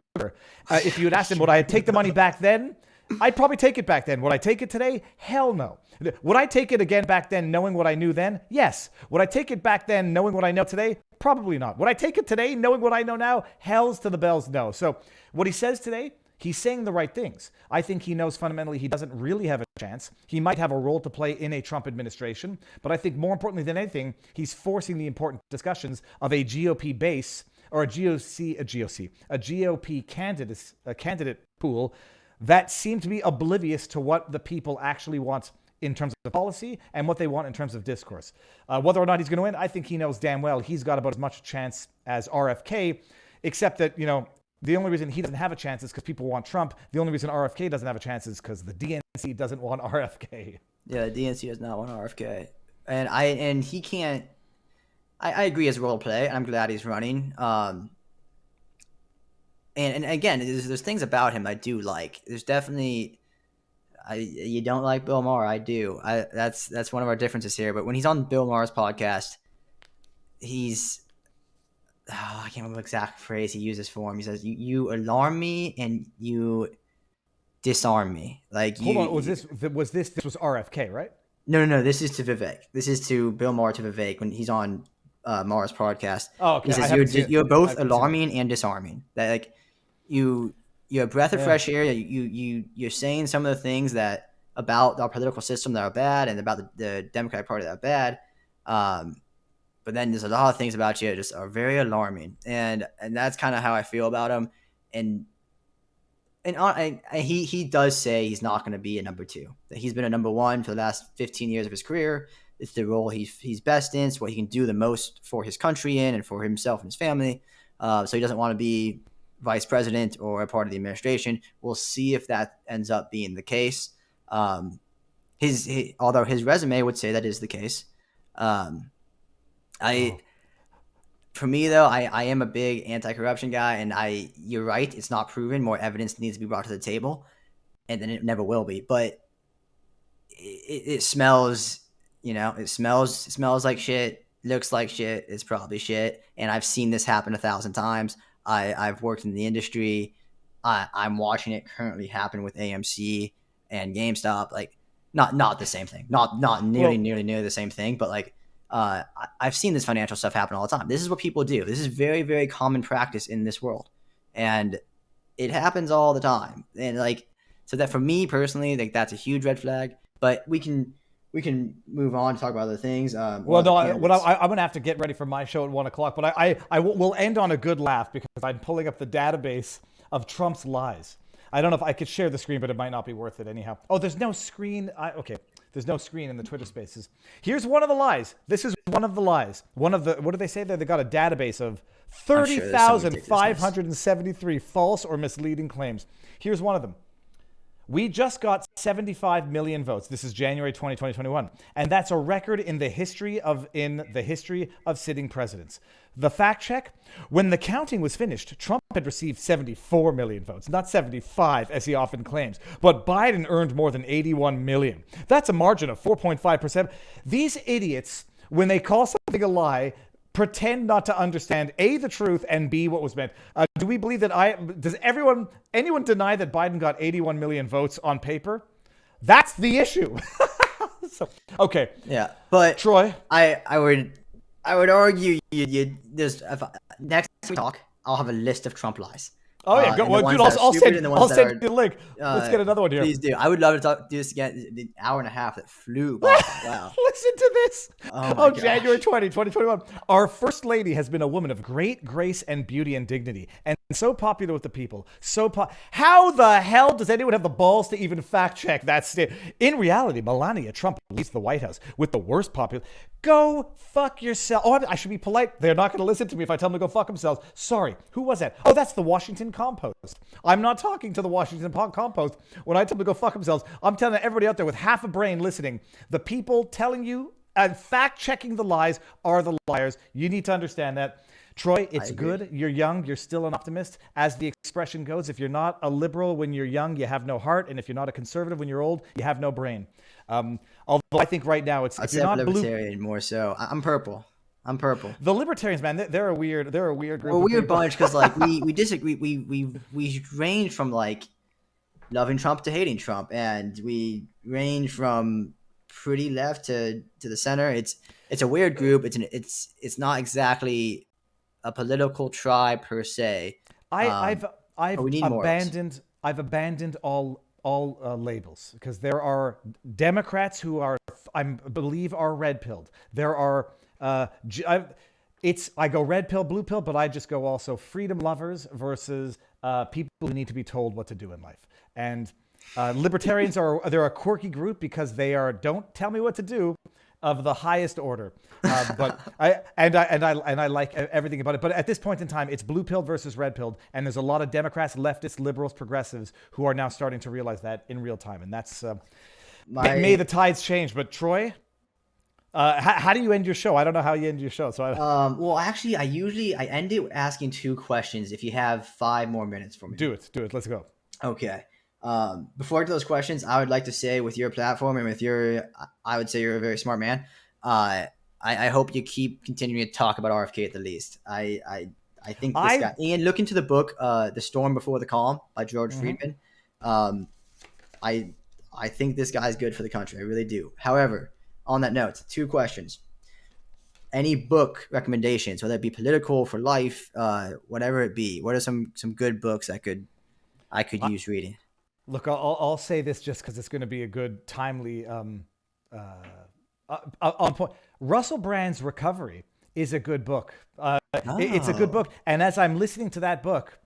if you had asked him, would I take the money back then? I'd probably take it back then. Would I take it today? Hell no. Would I take it again back then knowing what I knew then? Yes. Would I take it back then knowing what I know today? Probably not. Would I take it today knowing what I know now? Hells to the bells, no. So what he says today, he's saying the right things. I think he knows fundamentally he doesn't really have a chance. He might have a role to play in a Trump administration, but I think more importantly than anything, he's forcing the important discussions of a GOP base or a GOP candidate pool that seem to be oblivious to what the people actually want in terms of policy and what they want in terms of discourse. Whether or not he's going to win, I think he knows damn well he's got about as much chance as RFK, except that, the only reason he doesn't have a chance is because people want Trump. The only reason RFK doesn't have a chance is because the DNC doesn't want RFK. Yeah, the DNC does not want RFK. And he can't... I agree as role play. I'm glad he's running. And again, there's things about him I do like. There's definitely... you don't like Bill Maher. I do. That's one of our differences here. But when he's on Bill Maher's podcast, he's... I can't remember the exact phrase he uses for him. He says, you alarm me and you disarm me. Hold on, was this was RFK, right? No. This is to Vivek. This is to Bill Maher to Vivek when he's on Maher's podcast. Oh, okay. He says, you're both alarming and disarming. That you're a breath of fresh air. You're saying some of the things that about our political system that are bad and about the Democratic Party that are bad. But then there's a lot of things about you that just are very alarming, and that's kind of how I feel about him. And he does say he's not going to be a number two. That he's been a number one for the last 15 years of his career. It's the role he's best in. It's what he can do the most for his country in and for himself and his family. So he doesn't want to be vice president or a part of the administration. We'll see if that ends up being the case. Although his resume would say that is the case. For me though, I am a big anti-corruption guy, and you're right, it's not proven. More evidence needs to be brought to the table, and then it never will be. But it smells, it smells like shit, looks like shit, it's probably shit. And I've seen this happen 1,000 times. I've worked in the industry. I'm watching it currently happen with AMC and GameStop. Like, not the same thing, not nearly the same thing, but like, I've seen this financial stuff happen all the time. This is what people do. This is very, very common practice in this world, and it happens all the time. And like, so that for me personally, like, that's a huge red flag. But we can move on to talk about other things. I'm going to have to get ready for my show at 1:00, but we'll end on a good laugh because I'm pulling up the database of Trump's lies. I don't know if I could share the screen, but it might not be worth it anyhow. Oh, there's no screen. Okay. There's no screen in the Twitter spaces. Here's one of the lies. This is one of the lies. What do they say there? They got a database of 30,573 false or misleading claims. Here's one of them. We just got 75 million votes. This is January 2021. And that's a record in the history of sitting presidents. The fact check, when the counting was finished, Trump had received 74 million votes, not 75 as he often claims. But Biden earned more than 81 million. That's a margin of 4.5%. These idiots, when they call something a lie, pretend not to understand A, the truth, and B, what was meant. Do we believe that does anyone deny that Biden got 81 million votes on paper? That's the issue. Okay. Yeah, but Troy, I would argue next time we talk, I'll have a list of Trump lies. Oh yeah, go, well, dude. I'll send you the link. Let's get another one here. Please do. I would love to do this again. The hour and a half that flew by. Wow. Listen to this. Oh, January 2021. Our first lady has been a woman of great grace and beauty and dignity, and so popular with the people. How the hell does anyone have the balls to even fact check that statement? In reality, Melania Trump leads the White House with the worst popular. Go fuck yourself. Oh, I should be polite. They're not going to listen to me if I tell them to go fuck themselves. Sorry. Who was that? Oh, that's the Washington Compost. I'm not talking to the Washington Compost when I tell them to go fuck themselves. I'm telling everybody out there with half a brain listening. The people telling you and fact-checking the lies are the liars. You need to understand that. Troy, it's good. You're young. You're still an optimist. As the expression goes, if you're not a liberal when you're young, you have no heart. And if you're not a conservative when you're old, you have no brain. Although I think right now if you're not libertarian more so. I'm purple. The libertarians, man, they're a weird group. We're a weird bunch because like we disagree. We range from like loving Trump to hating Trump, and we range from pretty left to the center. It's a weird group. It's not exactly a political tribe per se. I've abandoned all labels because there are Democrats who I believe are red pilled. There are I go red pill, blue pill, but I just go also freedom lovers versus people who need to be told what to do in life. And libertarians they're a quirky group because they are don't tell me what to do of the highest order. But I like everything about it. But at this point in time, it's blue pilled versus red pilled, and there's a lot of Democrats, leftists, liberals, progressives who are now starting to realize that in real time, and that's may the tides change. But Troy, how do you end your show? I don't know how you end your show. So well, actually, I end it asking 2 questions. If you have 5 more minutes for me, do it. Let's go. Okay. Before I get to those questions, I would like to say with your platform and with I would say you're a very smart man. I hope you keep continuing to talk about RFK at the least. I think this guy, Ian, look into the book, The Storm Before the Calm by George Friedman. I think this guy's good for the country. I really do. However, on that note, 2 questions. Any book recommendations, whether it be political, for life, whatever it be? What are some good books I could use reading? Look, I'll say this just because it's going to be a good, timely on point. Russell Brand's Recovery is a good book. It's a good book. And as I'm listening to that book,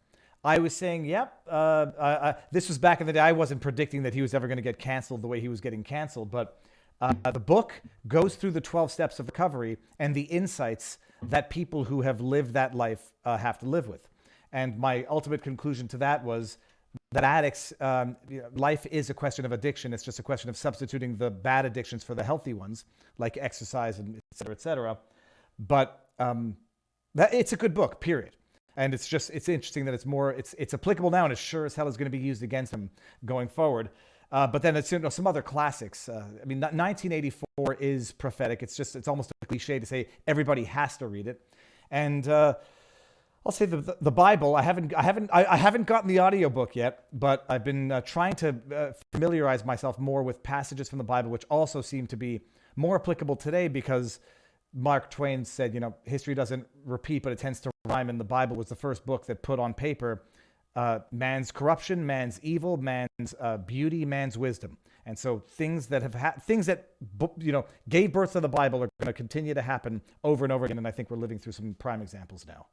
I was saying, this was back in the day. I wasn't predicting that he was ever going to get canceled the way he was getting canceled. But the book goes through the 12 steps of recovery and the insights that people who have lived that life have to live with. And my ultimate conclusion to that was that addicts, life is a question of addiction. It's just a question of substituting the bad addictions for the healthy ones, like exercise and et cetera, et cetera. But it's a good book, period. And it's interesting that it's applicable now, and it sure as hell is going to be used against them going forward. But then it's some other classics. 1984 is prophetic. It's almost a cliche to say everybody has to read it. And I'll say the Bible. I haven't gotten the audiobook yet, but I've been trying to familiarize myself more with passages from the Bible, which also seem to be more applicable today because Mark Twain said, history doesn't repeat, but it tends to rhyme. And the Bible was the first book that put on paper man's corruption, man's evil, man's beauty, man's wisdom. And so things that gave birth to the Bible are going to continue to happen over and over again. And I think we're living through some prime examples now.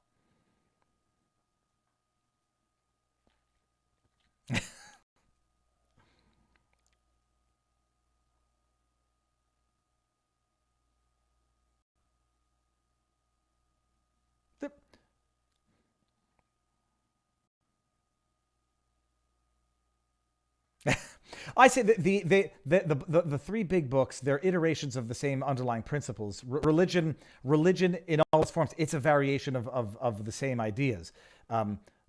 I say the three big books, they're iterations of the same underlying principles. Religion in all its forms, it's a variation of the same ideas.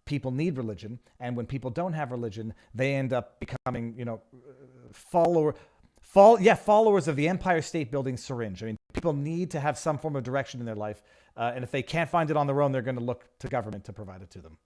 People need religion, and when people don't have religion, they end up becoming, followers of the Empire State Building syringe. I mean, people need to have some form of direction in their life, and if they can't find it on their own, they're going to look to government to provide it to them.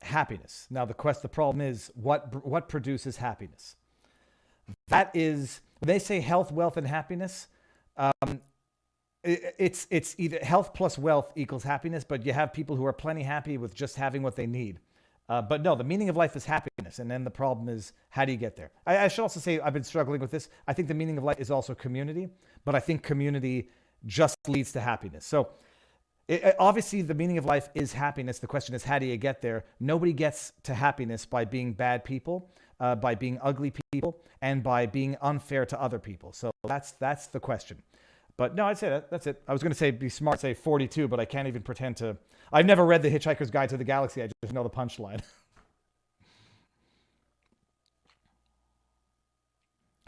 Happiness. Now, the problem is what produces happiness. That is, when they say health, wealth, and happiness, it's either health plus wealth equals happiness, but you have people who are plenty happy with just having what they need. But no, the meaning of life is happiness, and then the problem is, how do you get there? I should also say I've been struggling with this. I think the meaning of life is also community, but I think community just leads to happiness. So obviously, the meaning of life is happiness. The question is, how do you get there? Nobody gets to happiness by being bad people, by being ugly people, and by being unfair to other people. So that's the question. But no, I'd say that's it. I was going to say be smart, say 42, but I can't even pretend to. I've never read The Hitchhiker's Guide to the Galaxy. I just know the punchline.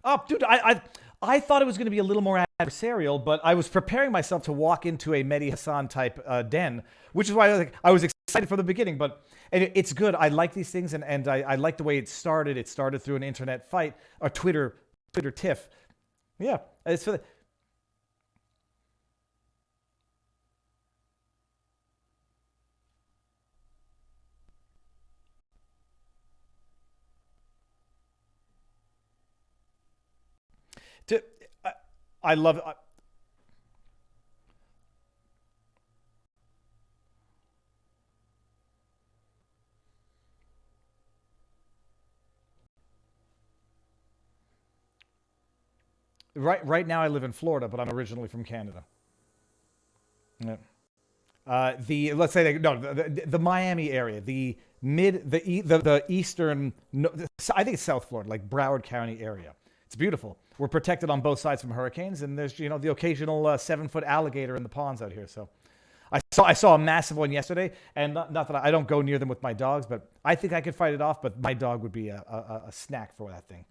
Oh, dude, I thought it was going to be a little more adversarial, but I was preparing myself to walk into a Mehdi Hassan type den, which is why I was excited from the beginning. But it's good. I like these things, and I like the way it started. It started through an internet fight, a Twitter tiff. Yeah, it's for to, I love it. Right now I live in Florida, but I'm originally from Canada. Yeah. Let's say the Miami area, the eastern, no, I think it's South Florida, like Broward County area. It's beautiful. We're protected on both sides from hurricanes, and there's the occasional 7-foot alligator in the ponds out here. So I saw a massive one yesterday, and not that I don't go near them with my dogs, but I think I could fight it off. But my dog would be a snack for that thing.